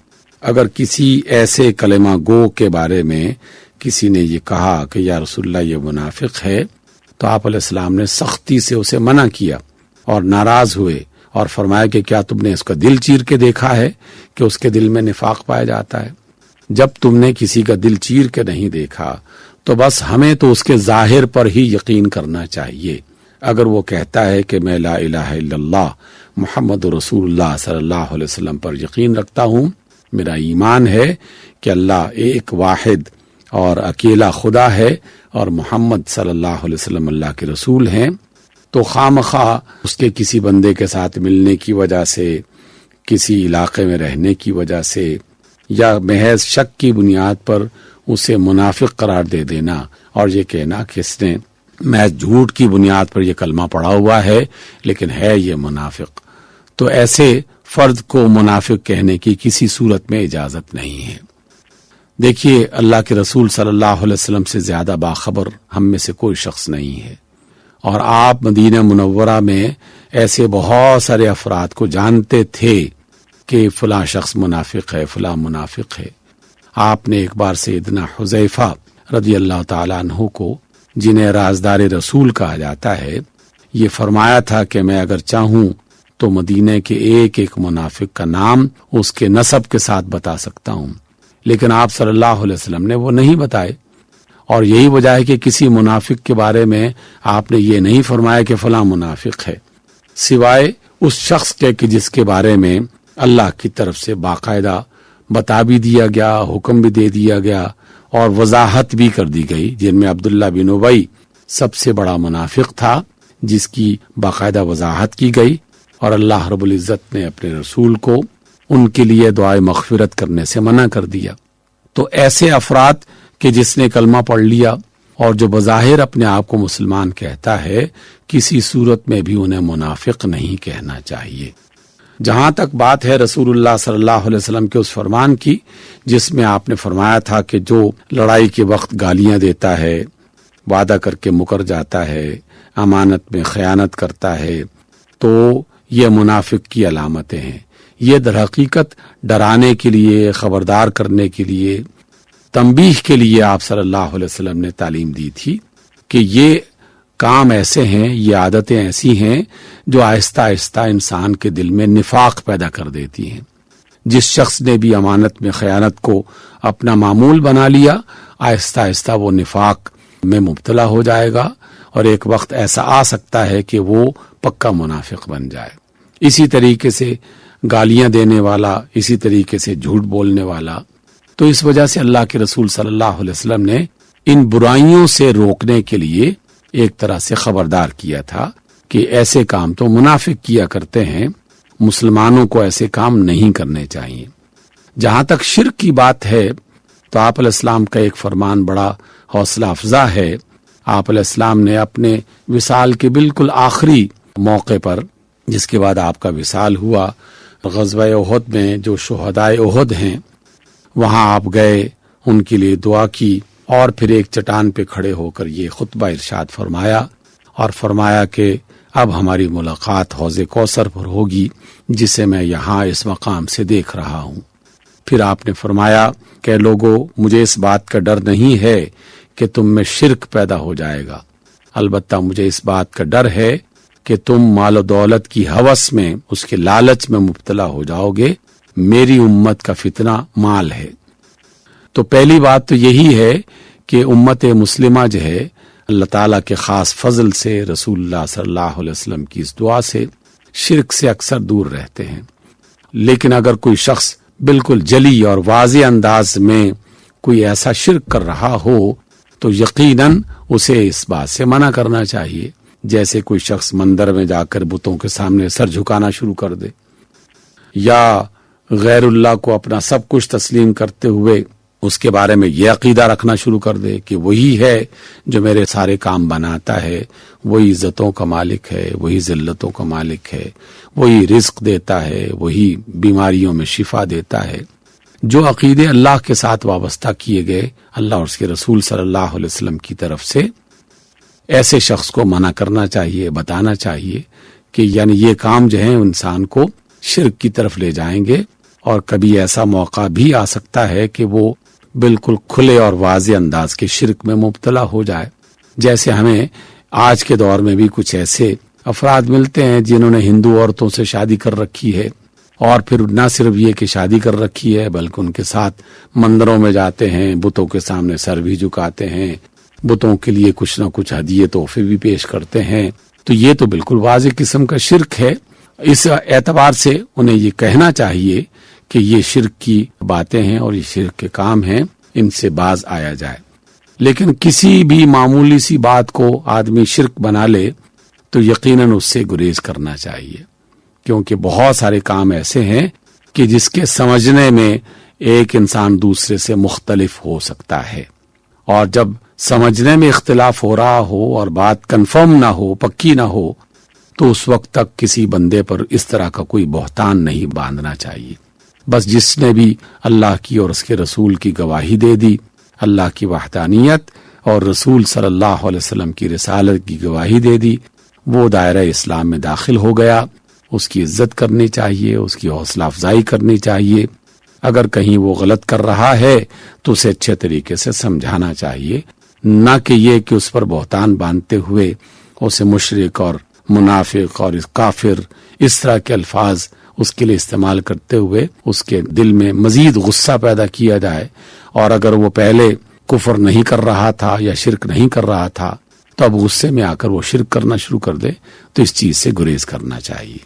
اگر کسی ایسے کلمہ گو کے بارے میں کسی نے یہ کہا کہ یا رسول اللہ یہ منافق ہے، تو آپ علیہ السلام نے سختی سے اسے منع کیا اور ناراض ہوئے اور فرمایا کہ کیا تم نے اس کا دل چیر کے دیکھا ہے کہ اس کے دل میں نفاق پایا جاتا ہے؟ جب تم نے کسی کا دل چیر کے نہیں دیکھا تو بس ہمیں تو اس کے ظاہر پر ہی یقین کرنا چاہیے. اگر وہ کہتا ہے کہ میں لا الہ الا اللہ محمد رسول اللہ صلی اللہ علیہ وسلم پر یقین رکھتا ہوں، میرا ایمان ہے کہ اللہ ایک واحد اور اکیلا خدا ہے اور محمد صلی اللہ علیہ وسلم اللہ کے رسول ہیں، تو خواہ اس کے کسی بندے کے ساتھ ملنے کی وجہ سے، کسی علاقے میں رہنے کی وجہ سے، یا محض شک کی بنیاد پر اسے منافق قرار دے دینا اور یہ کہنا کہ اس نے محض جھوٹ کی بنیاد پر یہ کلمہ پڑھا ہوا ہے لیکن ہے یہ منافق، تو ایسے فرد کو منافق کہنے کی کسی صورت میں اجازت نہیں ہے. دیکھیے، اللہ کے رسول صلی اللہ علیہ وسلم سے زیادہ باخبر ہم میں سے کوئی شخص نہیں ہے، اور آپ مدینہ منورہ میں ایسے بہت سارے افراد کو جانتے تھے کہ فلاں شخص منافق ہے، فلاں منافق ہے. آپ نے ایک بار سیدنا حذیفہ رضی اللہ تعالیٰ عنہ کو، جنہیں رازدار رسول کہا جاتا ہے، یہ فرمایا تھا کہ میں اگر چاہوں تو مدینہ کے ایک ایک منافق کا نام اس کے نسب کے ساتھ بتا سکتا ہوں، لیکن آپ صلی اللہ علیہ وسلم نے وہ نہیں بتائے. اور یہی وجہ ہے کہ کسی منافق کے بارے میں آپ نے یہ نہیں فرمایا کہ فلاں منافق ہے، سوائے اس شخص کے کہ جس کے بارے میں اللہ کی طرف سے باقاعدہ بتا بھی دیا گیا، حکم بھی دے دیا گیا اور وضاحت بھی کر دی گئی، جن میں عبداللہ بن ابی سب سے بڑا منافق تھا، جس کی باقاعدہ وضاحت کی گئی، اور اللہ رب العزت نے اپنے رسول کو ان کے لیے دعائے مغفرت کرنے سے منع کر دیا. تو ایسے افراد کہ جس نے کلمہ پڑھ لیا اور جو بظاہر اپنے آپ کو مسلمان کہتا ہے، کسی صورت میں بھی انہیں منافق نہیں کہنا چاہیے. جہاں تک بات ہے رسول اللہ صلی اللہ علیہ وسلم کے اس فرمان کی جس میں آپ نے فرمایا تھا کہ جو لڑائی کے وقت گالیاں دیتا ہے، وعدہ کر کے مکر جاتا ہے، امانت میں خیانت کرتا ہے، تو یہ منافق کی علامتیں ہیں. یہ در حقیقت ڈرانے کے لیے، خبردار کرنے کے لیے، تنبیہ کے لیے آپ صلی اللہ علیہ وسلم نے تعلیم دی تھی کہ یہ کام ایسے ہیں، یہ عادتیں ایسی ہیں جو آہستہ آہستہ انسان کے دل میں نفاق پیدا کر دیتی ہیں. جس شخص نے بھی امانت میں خیانت کو اپنا معمول بنا لیا، آہستہ آہستہ وہ نفاق میں مبتلا ہو جائے گا، اور ایک وقت ایسا آ سکتا ہے کہ وہ پکا منافق بن جائے. اسی طریقے سے گالیاں دینے والا، اسی طریقے سے جھوٹ بولنے والا. تو اس وجہ سے اللہ کے رسول صلی اللہ علیہ وسلم نے ان برائیوں سے روکنے کے لیے ایک طرح سے خبردار کیا تھا کہ ایسے کام تو منافق کیا کرتے ہیں، مسلمانوں کو ایسے کام نہیں کرنے چاہیے۔ جہاں تک شرک کی بات ہے تو آپ علیہ السلام کا ایک فرمان بڑا حوصلہ افزا ہے۔ آپ علیہ السلام نے اپنے وصال کے بالکل آخری موقع پر، جس کے بعد آپ کا وصال ہوا، غزوہ احد میں جو شہدائے احد ہیں وہاں آپ گئے، ان کے لیے دعا کی، اور پھر ایک چٹان پہ کھڑے ہو کر یہ خطبہ ارشاد فرمایا، اور فرمایا کہ اب ہماری ملاقات حوض کوثر پر ہوگی، جسے میں یہاں اس مقام سے دیکھ رہا ہوں۔ پھر آپ نے فرمایا کہ لوگوں، مجھے اس بات کا ڈر نہیں ہے کہ تم میں شرک پیدا ہو جائے گا، البتہ مجھے اس بات کا ڈر ہے کہ تم مال و دولت کی ہوس میں، اس کے لالچ میں مبتلا ہو جاؤ گے۔ میری امت کا فتنہ مال ہے۔ تو پہلی بات تو یہی ہے کہ امت مسلمہ جو ہے اللہ تعالیٰ کے خاص فضل سے، رسول اللہ صلی اللہ علیہ وسلم کی اس دعا سے، شرک سے اکثر دور رہتے ہیں۔ لیکن اگر کوئی شخص بالکل جلی اور واضح انداز میں کوئی ایسا شرک کر رہا ہو تو یقیناً اسے اس بات سے منع کرنا چاہیے، جیسے کوئی شخص مندر میں جا کر بتوں کے سامنے سر جھکانا شروع کر دے، یا غیر اللہ کو اپنا سب کچھ تسلیم کرتے ہوئے اس کے بارے میں یہ عقیدہ رکھنا شروع کر دے کہ وہی ہے جو میرے سارے کام بناتا ہے، وہی عزتوں کا مالک ہے، وہی ذلتوں کا مالک ہے، وہی رزق دیتا ہے، وہی بیماریوں میں شفا دیتا ہے۔ جو عقیدے اللہ کے ساتھ وابستہ کیے گئے اللہ اور اس کے رسول صلی اللہ علیہ وسلم کی طرف سے، ایسے شخص کو منع کرنا چاہیے، بتانا چاہیے کہ یعنی یہ کام جو ہے انسان کو شرک کی طرف لے جائیں گے، اور کبھی ایسا موقع بھی آ سکتا ہے کہ وہ بالکل کھلے اور واضح انداز کے شرک میں مبتلا ہو جائے۔ جیسے ہمیں آج کے دور میں بھی کچھ ایسے افراد ملتے ہیں جنہوں نے ہندو عورتوں سے شادی کر رکھی ہے، اور پھر نہ صرف یہ کہ شادی کر رکھی ہے بلکہ ان کے ساتھ مندروں میں جاتے ہیں، بتوں کے سامنے سر بھی جھکاتے ہیں، بتوں کے لیے کچھ نہ کچھ ہدیے تحفے بھی پیش کرتے ہیں۔ تو یہ تو بالکل واضح قسم کا شرک ہے۔ اس اعتبار سے انہیں یہ کہنا چاہیے کہ یہ شرک کی باتیں ہیں اور یہ شرک کے کام ہیں، ان سے باز آیا جائے۔ لیکن کسی بھی معمولی سی بات کو آدمی شرک بنا لے تو یقیناً اس سے گریز کرنا چاہیے، کیونکہ بہت سارے کام ایسے ہیں کہ جس کے سمجھنے میں ایک انسان دوسرے سے مختلف ہو سکتا ہے، اور جب سمجھنے میں اختلاف ہو رہا ہو اور بات کنفرم نہ ہو، پکی نہ ہو، تو اس وقت تک کسی بندے پر اس طرح کا کوئی بہتان نہیں باندھنا چاہیے۔ بس جس نے بھی اللہ کی اور اس کے رسول کی گواہی دے دی، اللہ کی وحدانیت اور رسول صلی اللہ علیہ وسلم کی رسالت کی گواہی دے دی، وہ دائرہ اسلام میں داخل ہو گیا۔ اس کی عزت کرنی چاہیے، اس کی حوصلہ افزائی کرنی چاہیے۔ اگر کہیں وہ غلط کر رہا ہے تو اسے اچھے طریقے سے سمجھانا چاہیے، نہ کہ یہ کہ اس پر بہتان باندھتے ہوئے اسے مشرک اور منافق اور کافر اس طرح کے الفاظ اس کے لیے استعمال کرتے ہوئے اس کے دل میں مزید غصہ پیدا کیا جائے، اور اگر وہ پہلے کفر نہیں کر رہا تھا یا شرک نہیں کر رہا تھا تو اب غصے میں آ کر وہ شرک کرنا شروع کر دے، تو اس چیز سے گریز کرنا چاہیے۔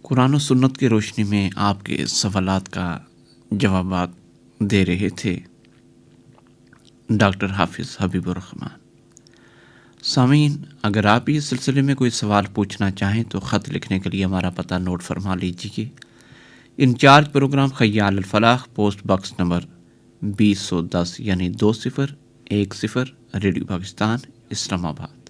قرآن و سنت کی روشنی میں آپ کے سوالات کا جوابات دے رہے تھے ڈاکٹر حافظ حبیب الرحمان۔ سامعین، اگر آپ اس سلسلے میں کوئی سوال پوچھنا چاہیں تو خط لکھنے کے لیے ہمارا پتہ نوٹ فرما لیجیے۔ انچارج پروگرام خیال الفلاح، پوسٹ باکس نمبر 2010 یعنی 2010 ریڈیو پاکستان، اسلام آباد۔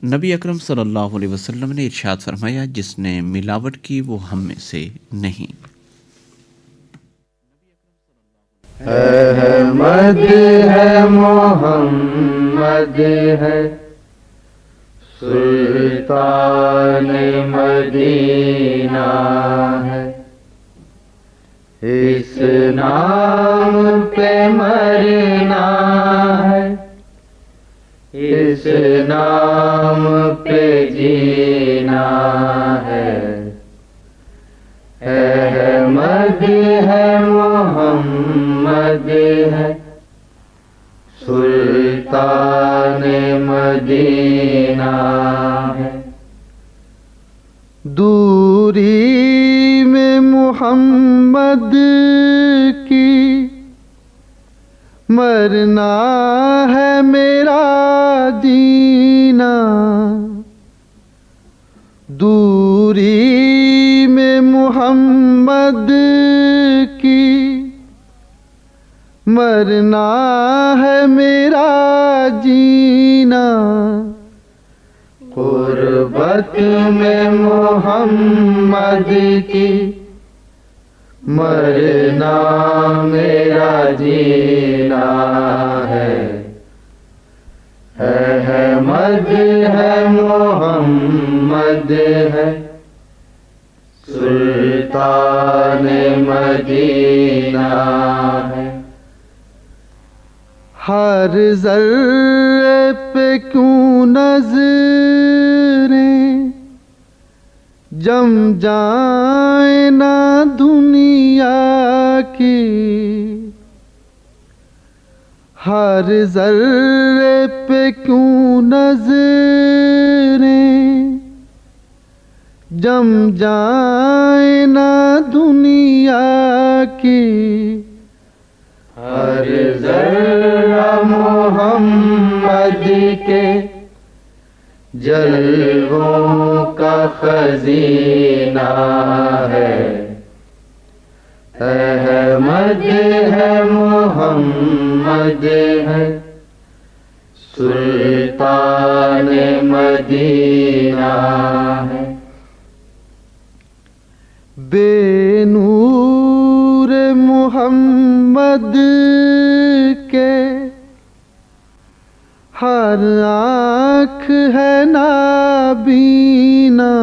نبی اکرم صلی اللہ علیہ وسلم نے ارشاد فرمایا، جس نے ملاوٹ کی وہ ہم میں سے نہیں۔ احمد ہے محمد ہے سلطان مدینہ ہے، اس نام پہ مرنا ہے، اس نام پہ جینا ہے۔ احمد ہے محمد ہے سلطان مدینہ ہے۔ دوری میں محمد کی مرنا ہے میرا جینا، دوری میں محمد کی، مرنا ہے میرا جینا، قربت میں محمد کی، مرنا میرا جینا ہے، احمد ہے محمد ہے، سلطان مدینہ ہے، ہر ذرے پہ کیوں نظریں جم جائیں نہ دنیا کی، ہر ذرے پہ کیوں نظریں جم جائیں نہ دنیا کی، ہر ذرہ محمد کے جلووں کا خزینہ ہے، احمد ہے محمد ہے، سلطان مدینہ ہے، بے نور محمد کے ہر آنکھ ہے نابینا،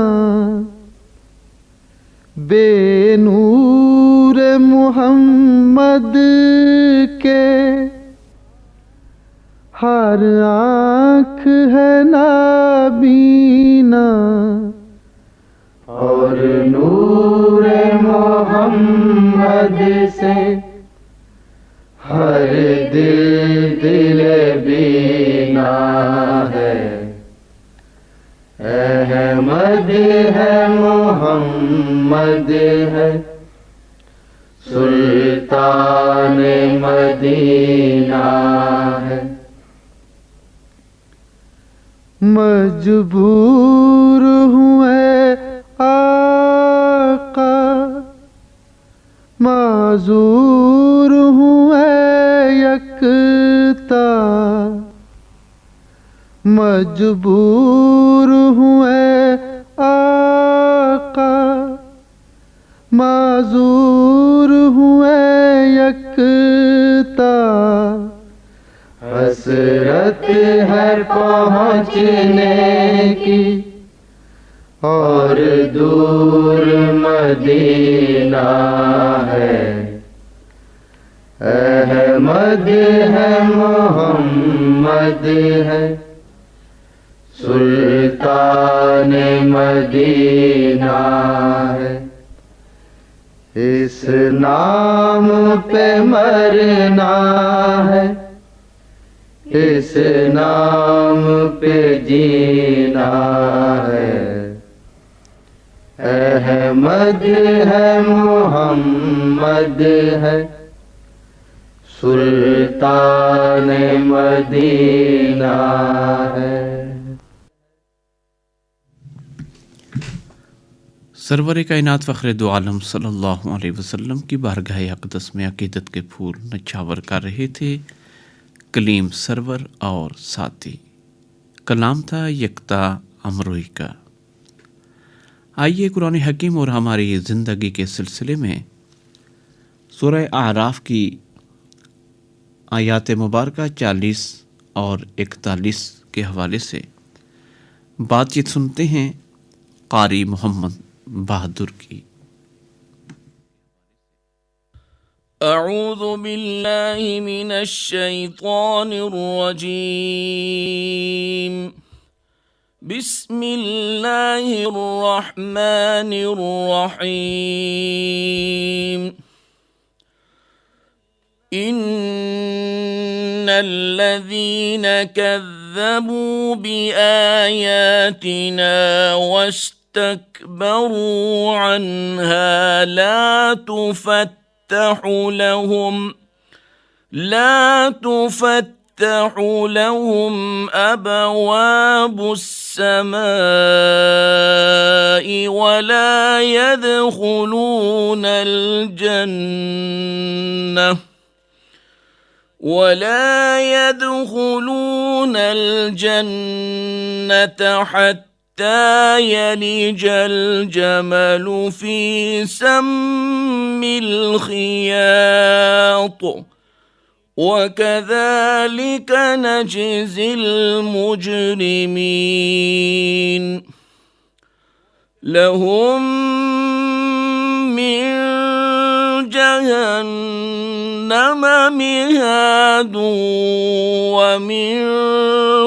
بے نور محمد کے ہر آنکھ ہے نابینا، اور نور محمد سے ہر دل بینا ہے، احمد ہے محمد ہے، سلطان مدینہ ہے، مجبور ہوئے آقا، معذور ہوئے یکتا، مجبور ہوئے آقا، معذور ہوئے یکتا، حسرت ہے پہنچنے کی اور دور مدینہ ہے، احمد ہے محمد ہے، سلطان مدینہ ہے، اس نام پہ مرنا ہے، اس نام پہ جینا ہے، احمد ہے محمد ہے، سلطان مدینہ ہے۔ سرور کائنات فخر دو عالم صلی اللہ علیہ وسلم کی بارگاہ اقدس میں عقیدت کے پھول نچھاور کر رہے تھے کلیم سرور اور ساتھی۔ کلام تھا یکتا امروئی کا۔ آئیے قرآن حکیم اور ہماری زندگی کے سلسلے میں سورہ اعراف کی آیات مبارکہ 40 اور 41 کے حوالے سے بات چیت سنتے ہیں قاری محمد بہادر کی۔ اعوذ باللہ من الشیطان الرجیم، بسم اللہ الرحمن الرحیم، ان الذین کذبوا بآیاتنا واستكبروا عنها لا تفتح لا تفتح لهم أبواب السماء ولا يدخلون الجنة حتى يلج الجمل في سم الخياط وكذلك نجزي المجرمين لهم من جهنم مهاد ومن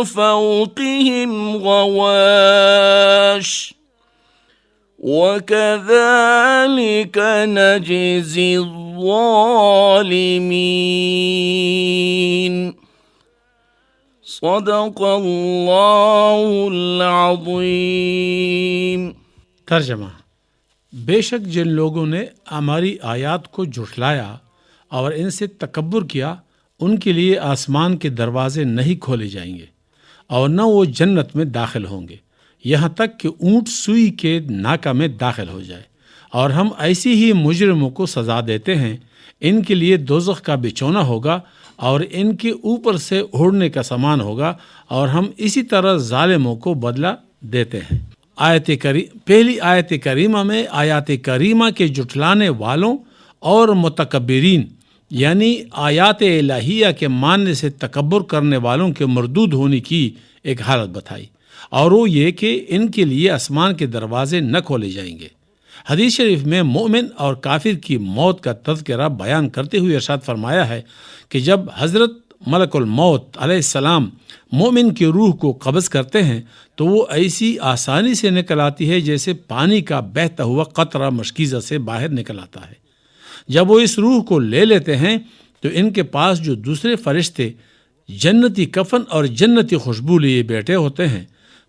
فوقهم غواش وكذلك نجزي الظالمين صدق اللہ العظیم۔ ترجمہ: بے شک جن لوگوں نے ہماری آیات کو جھٹلایا اور ان سے تکبر کیا، ان کے لیے آسمان کے دروازے نہیں کھولے جائیں گے اور نہ وہ جنت میں داخل ہوں گے یہاں تک کہ اونٹ سوئی کے ناکہ میں داخل ہو جائے، اور ہم ایسی ہی مجرموں کو سزا دیتے ہیں۔ ان کے لیے دوزخ کا بچھونا ہوگا اور ان کے اوپر سے اڑنے کا سامان ہوگا، اور ہم اسی طرح ظالموں کو بدلہ دیتے ہیں۔ پہلی آیت کریمہ میں آیات کریمہ کے جھٹلانے والوں اور متکبرین یعنی آیات الہیہ کے ماننے سے تکبر کرنے والوں کے مردود ہونے کی ایک حالت بتائی، اور وہ یہ کہ ان کے لیے آسمان کے دروازے نہ کھولے جائیں گے۔ حدیث شریف میں مومن اور کافر کی موت کا تذکرہ بیان کرتے ہوئے ارشاد فرمایا ہے کہ جب حضرت ملک الموت علیہ السلام مومن کی روح کو قبض کرتے ہیں تو وہ ایسی آسانی سے نکل آتی ہے جیسے پانی کا بہتا ہوا قطرہ مشکیزہ سے باہر نکل آتا ہے۔ جب وہ اس روح کو لے لیتے ہیں تو ان کے پاس جو دوسرے فرشتے جنتی کفن اور جنتی خوشبو لیے بیٹھے ہوتے ہیں،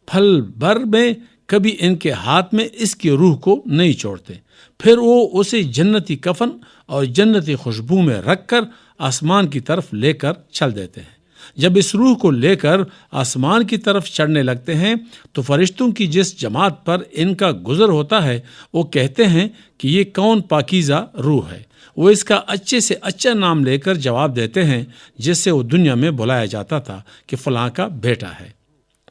پھل بھر میں کبھی ان کے ہاتھ میں اس کی روح کو نہیں چھوڑتے، پھر وہ اسے جنتی کفن اور جنتی خوشبو میں رکھ کر آسمان کی طرف لے کر چل دیتے ہیں۔ جب اس روح کو لے کر آسمان کی طرف چڑھنے لگتے ہیں تو فرشتوں کی جس جماعت پر ان کا گزر ہوتا ہے وہ کہتے ہیں کہ یہ کون پاکیزہ روح ہے۔ وہ اس کا اچھے سے اچھا نام لے کر جواب دیتے ہیں جس سے وہ دنیا میں بلایا جاتا تھا کہ فلاں کا بیٹا ہے۔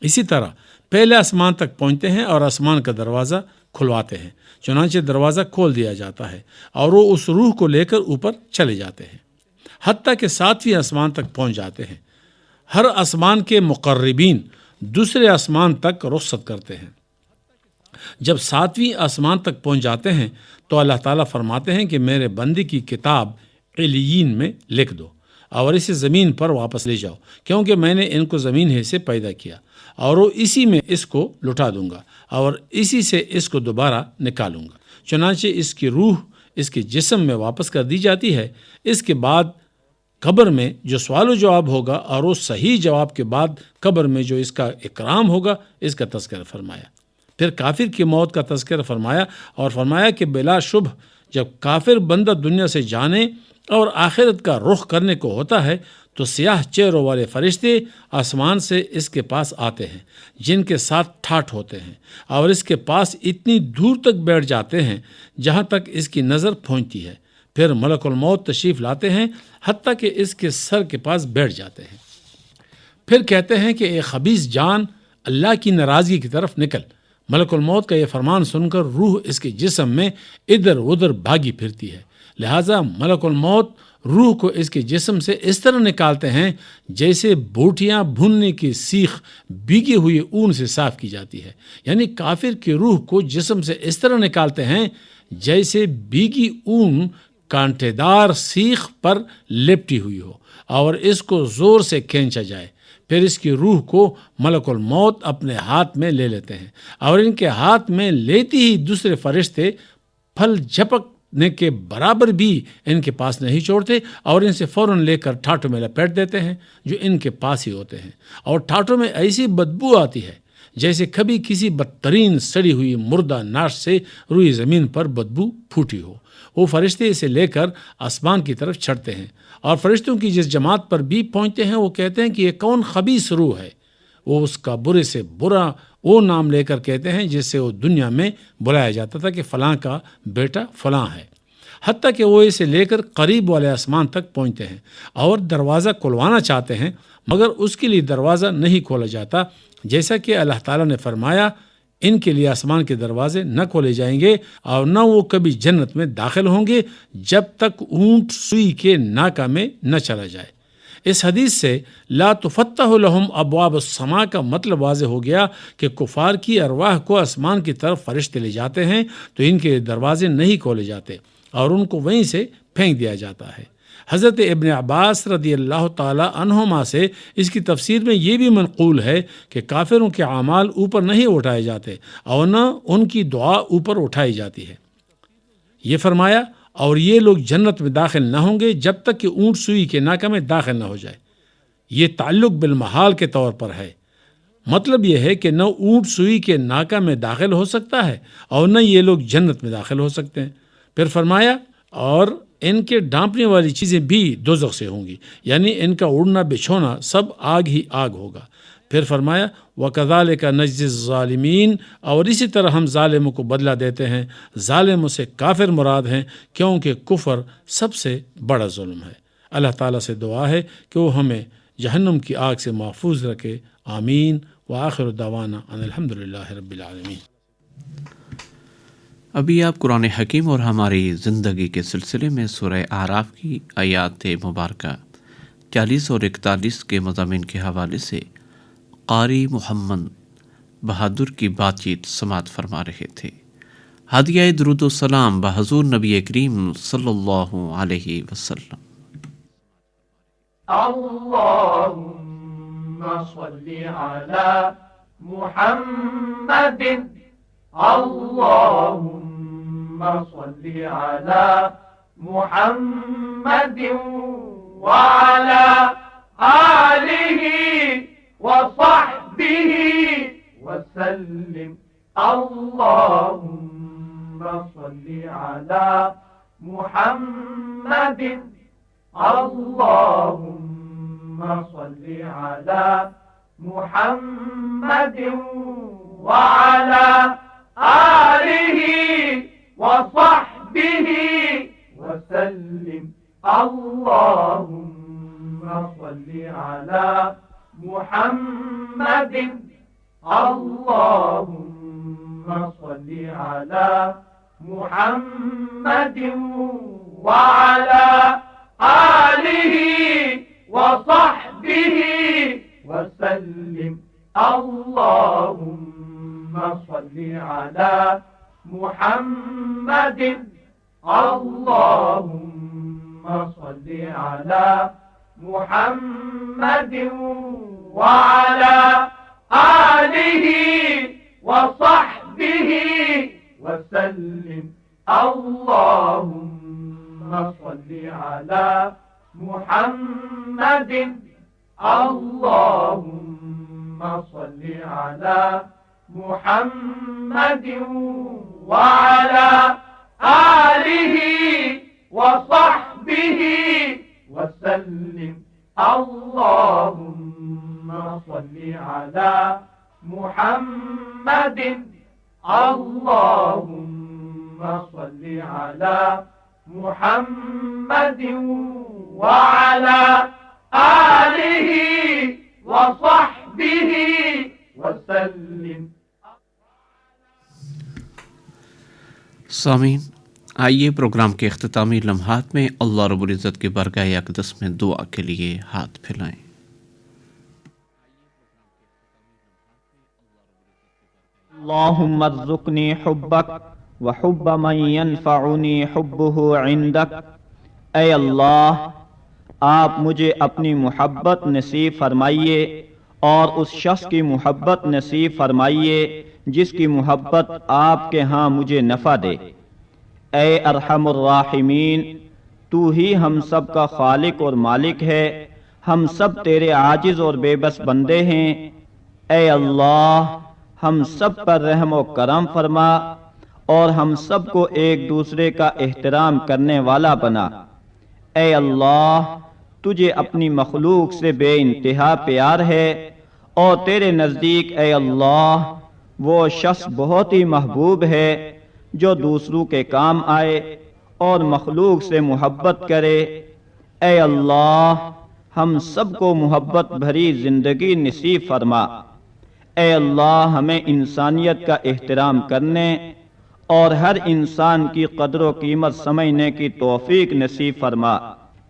اسی طرح پہلے آسمان تک پہنچتے ہیں اور آسمان کا دروازہ کھلواتے ہیں، چنانچہ دروازہ کھول دیا جاتا ہے اور وہ اس روح کو لے کر اوپر چلے جاتے ہیں، حتیٰ کہ 7ویں آسمان تک پہنچ جاتے ہیں۔ ہر آسمان کے مقربین دوسرے آسمان تک رخصت کرتے ہیں۔ جب 7ویں آسمان تک پہنچ جاتے ہیں تو اللہ تعالیٰ فرماتے ہیں کہ میرے بندے کی کتاب علیین میں لکھ دو اور اسے زمین پر واپس لے جاؤ، کیونکہ میں نے ان کو زمین ہی سے پیدا کیا، اور وہ اسی میں اس کو لٹا دوں گا اور اسی سے اس کو دوبارہ نکالوں گا۔ چنانچہ اس کی روح اس کے جسم میں واپس کر دی جاتی ہے۔ اس کے بعد قبر میں جو سوال و جواب ہوگا اور وہ صحیح جواب کے بعد قبر میں جو اس کا اکرام ہوگا اس کا تذکرہ فرمایا۔ پھر کافر کی موت کا تذکرہ فرمایا اور فرمایا کہ بلا شبہ جب کافر بندہ دنیا سے جانے اور آخرت کا رخ کرنے کو ہوتا ہے تو سیاہ چہروں والے فرشتے آسمان سے اس کے پاس آتے ہیں جن کے ساتھ ٹھاٹھ ہوتے ہیں اور اس کے پاس اتنی دور تک بیٹھ جاتے ہیں جہاں تک اس کی نظر پہنچتی ہے۔ پھر ملک الموت تشریف لاتے ہیں حتیٰ کہ اس کے سر کے پاس بیٹھ جاتے ہیں۔ پھر کہتے ہیں کہ اے خبیث جان، اللہ کی ناراضگی کی طرف نکل۔ ملک الموت کا یہ فرمان سن کر روح اس کے جسم میں ادھر ادھر بھاگی پھرتی ہے، لہٰذا ملک الموت روح کو اس کے جسم سے اس طرح نکالتے ہیں جیسے بوٹیاں بھوننے کی سیخ بھیگی ہوئی اون سے صاف کی جاتی ہے، یعنی کافر کی روح کو جسم سے اس طرح نکالتے ہیں جیسے بھیگی اون کانٹے دار سیخ پر لپٹی ہوئی ہو اور اس کو زور سے کھینچا جائے۔ پھر اس کی روح کو ملک الموت اپنے ہاتھ میں لے لیتے ہیں اور ان کے ہاتھ میں لیتی ہی دوسرے فرشتے پھل جھپکنے کے برابر بھی ان کے پاس نہیں چھوڑتے اور ان سے فوراً لے کر ٹھاٹھوں میں لپیٹ دیتے ہیں جو ان کے پاس ہی ہوتے ہیں، اور ٹھاٹھوں میں ایسی بدبو آتی ہے جیسے کبھی کسی بدترین سڑی ہوئی مردہ ناش سے روئی زمین پر بدبو پھوٹی ہو۔ وہ فرشتے اسے لے کر آسمان کی طرف چڑھتے ہیں، اور فرشتوں کی جس جماعت پر بھی پہنچتے ہیں وہ کہتے ہیں کہ یہ کون خبیث روح ہے۔ وہ اس کا برے سے برا وہ نام لے کر کہتے ہیں جس سے وہ دنیا میں بلایا جاتا تھا کہ فلاں کا بیٹا فلاں ہے، حتیٰ کہ وہ اسے لے کر قریب والے آسمان تک پہنچتے ہیں اور دروازہ کھلوانا چاہتے ہیں، مگر اس کے لیے دروازہ نہیں کھولا جاتا، جیسا کہ اللہ تعالیٰ نے فرمایا ان کے لیے آسمان کے دروازے نہ کھولے جائیں گے اور نہ وہ کبھی جنت میں داخل ہوں گے جب تک اونٹ سوئی کے ناکہ میں نہ چلا جائے۔ اس حدیث سے لا تفتح لہم ابواب السماء کا مطلب واضح ہو گیا کہ کفار کی ارواح کو آسمان کی طرف فرشتے لے جاتے ہیں تو ان کے دروازے نہیں کھولے جاتے اور ان کو وہیں سے پھینک دیا جاتا ہے۔ حضرت ابن عباس رضی اللہ تعالی عنہما سے اس کی تفسیر میں یہ بھی منقول ہے کہ کافروں کے اعمال اوپر نہیں اٹھائے جاتے اور نہ ان کی دعا اوپر اٹھائی جاتی ہے۔ یہ فرمایا اور یہ لوگ جنت میں داخل نہ ہوں گے جب تک کہ اونٹ سوئی کے ناکہ میں داخل نہ ہو جائے۔ یہ تعلق بالمحال کے طور پر ہے، مطلب یہ ہے کہ نہ اونٹ سوئی کے ناکہ میں داخل ہو سکتا ہے اور نہ یہ لوگ جنت میں داخل ہو سکتے ہیں۔ پھر فرمایا اور ان کے ڈانپنے والی چیزیں بھی دوزخ سے ہوں گی، یعنی ان کا اڑنا بچھونا سب آگ ہی آگ ہوگا۔ پھر فرمایا وَكَذَلِكَ نَجْزِي الظَّالِمِينَ، اور اسی طرح ہم ظالموں کو بدلہ دیتے ہیں۔ ظالموں سے کافر مراد ہیں کیونکہ کفر سب سے بڑا ظلم ہے۔ اللہ تعالیٰ سے دعا ہے کہ وہ ہمیں جہنم کی آگ سے محفوظ رکھے، آمین۔ وآخر دعوانا ان الحمدللہ رب العالمین۔ ابھی آپ قرآن حکیم اور ہماری زندگی کے سلسلے میں سورہ اعراف کی آیات مبارکہ 40 اور 41 کے مضامین کے حوالے سے قاری محمد بہادر کی بات چیت سماعت فرما رہے تھے۔ ہدیہ درود و سلام بحضور نبی کریم صلی اللہ علیہ وسلم۔ اللہم صلی علی محمد، اللہم صلی علی محمد وعلی آلہ وصحبہ وسلم۔ اللہم صلی علی محمد، اللہم صلی علی محمد وعلی آلہ وصحبہ وسلم۔ اللہم صلی علی محمد، اللہم صلی علی محمد وعلی آلہ وصحبہ وسلم۔ اللہم صلی علی محمد، اللہم صلی علی محمد وعلی آلہ وصحبہ وسلم۔ اللہم صلی علی محمد، اللہم صلی علی محمد وعلی آلہ وصحبہ وسلم۔ اللہم صلی علی محمد، اللہم صلی علی محمد وعلی آلہ وصحبہ وسلم۔ سامعین، آئیے پروگرام کے اختتامی لمحات میں اللہ رب العزت کے بارگاہ اقدس میں دعا کے لیے ہاتھ پھیلائیں۔ اللہم ارزقنی حبک وحب من ینفعنی حبہ عندک۔ اے اللہ، آپ مجھے اپنی محبت نصیب فرمائیے اور اس شخص کی محبت نصیب فرمائیے جس کی محبت آپ کے ہاں مجھے نفع دے۔ اے ارحم الراحمین، تو ہی ہم سب کا خالق اور مالک ہے، ہم سب تیرے عاجز اور بے بس بندے ہیں۔ اے اللہ، ہم سب پر رحم و کرم فرما اور ہم سب کو ایک دوسرے کا احترام کرنے والا بنا۔ اے اللہ، تجھے اپنی مخلوق سے بے انتہا پیار ہے اور تیرے نزدیک اے اللہ وہ شخص بہت ہی محبوب ہے جو دوسروں کے کام آئے اور مخلوق سے محبت کرے۔ اے اللہ، ہم سب کو محبت بھری زندگی نصیب فرما۔ اے اللہ، ہمیں انسانیت کا احترام کرنے اور ہر انسان کی قدر و قیمت سمجھنے کی توفیق نصیب فرما۔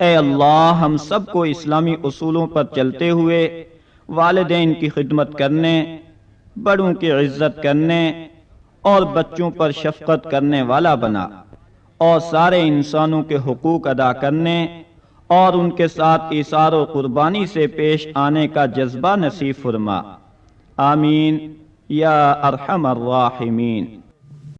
اے اللہ، ہم سب کو اسلامی اصولوں پر چلتے ہوئے والدین کی خدمت کرنے، بڑوں کی عزت کرنے اور بچوں پر شفقت کرنے والا بنا، اور سارے انسانوں کے حقوق ادا کرنے اور ان کے ساتھ ایثار و قربانی سے پیش آنے کا جذبہ نصیب فرما۔ آمین یا ارحم الراحمین۔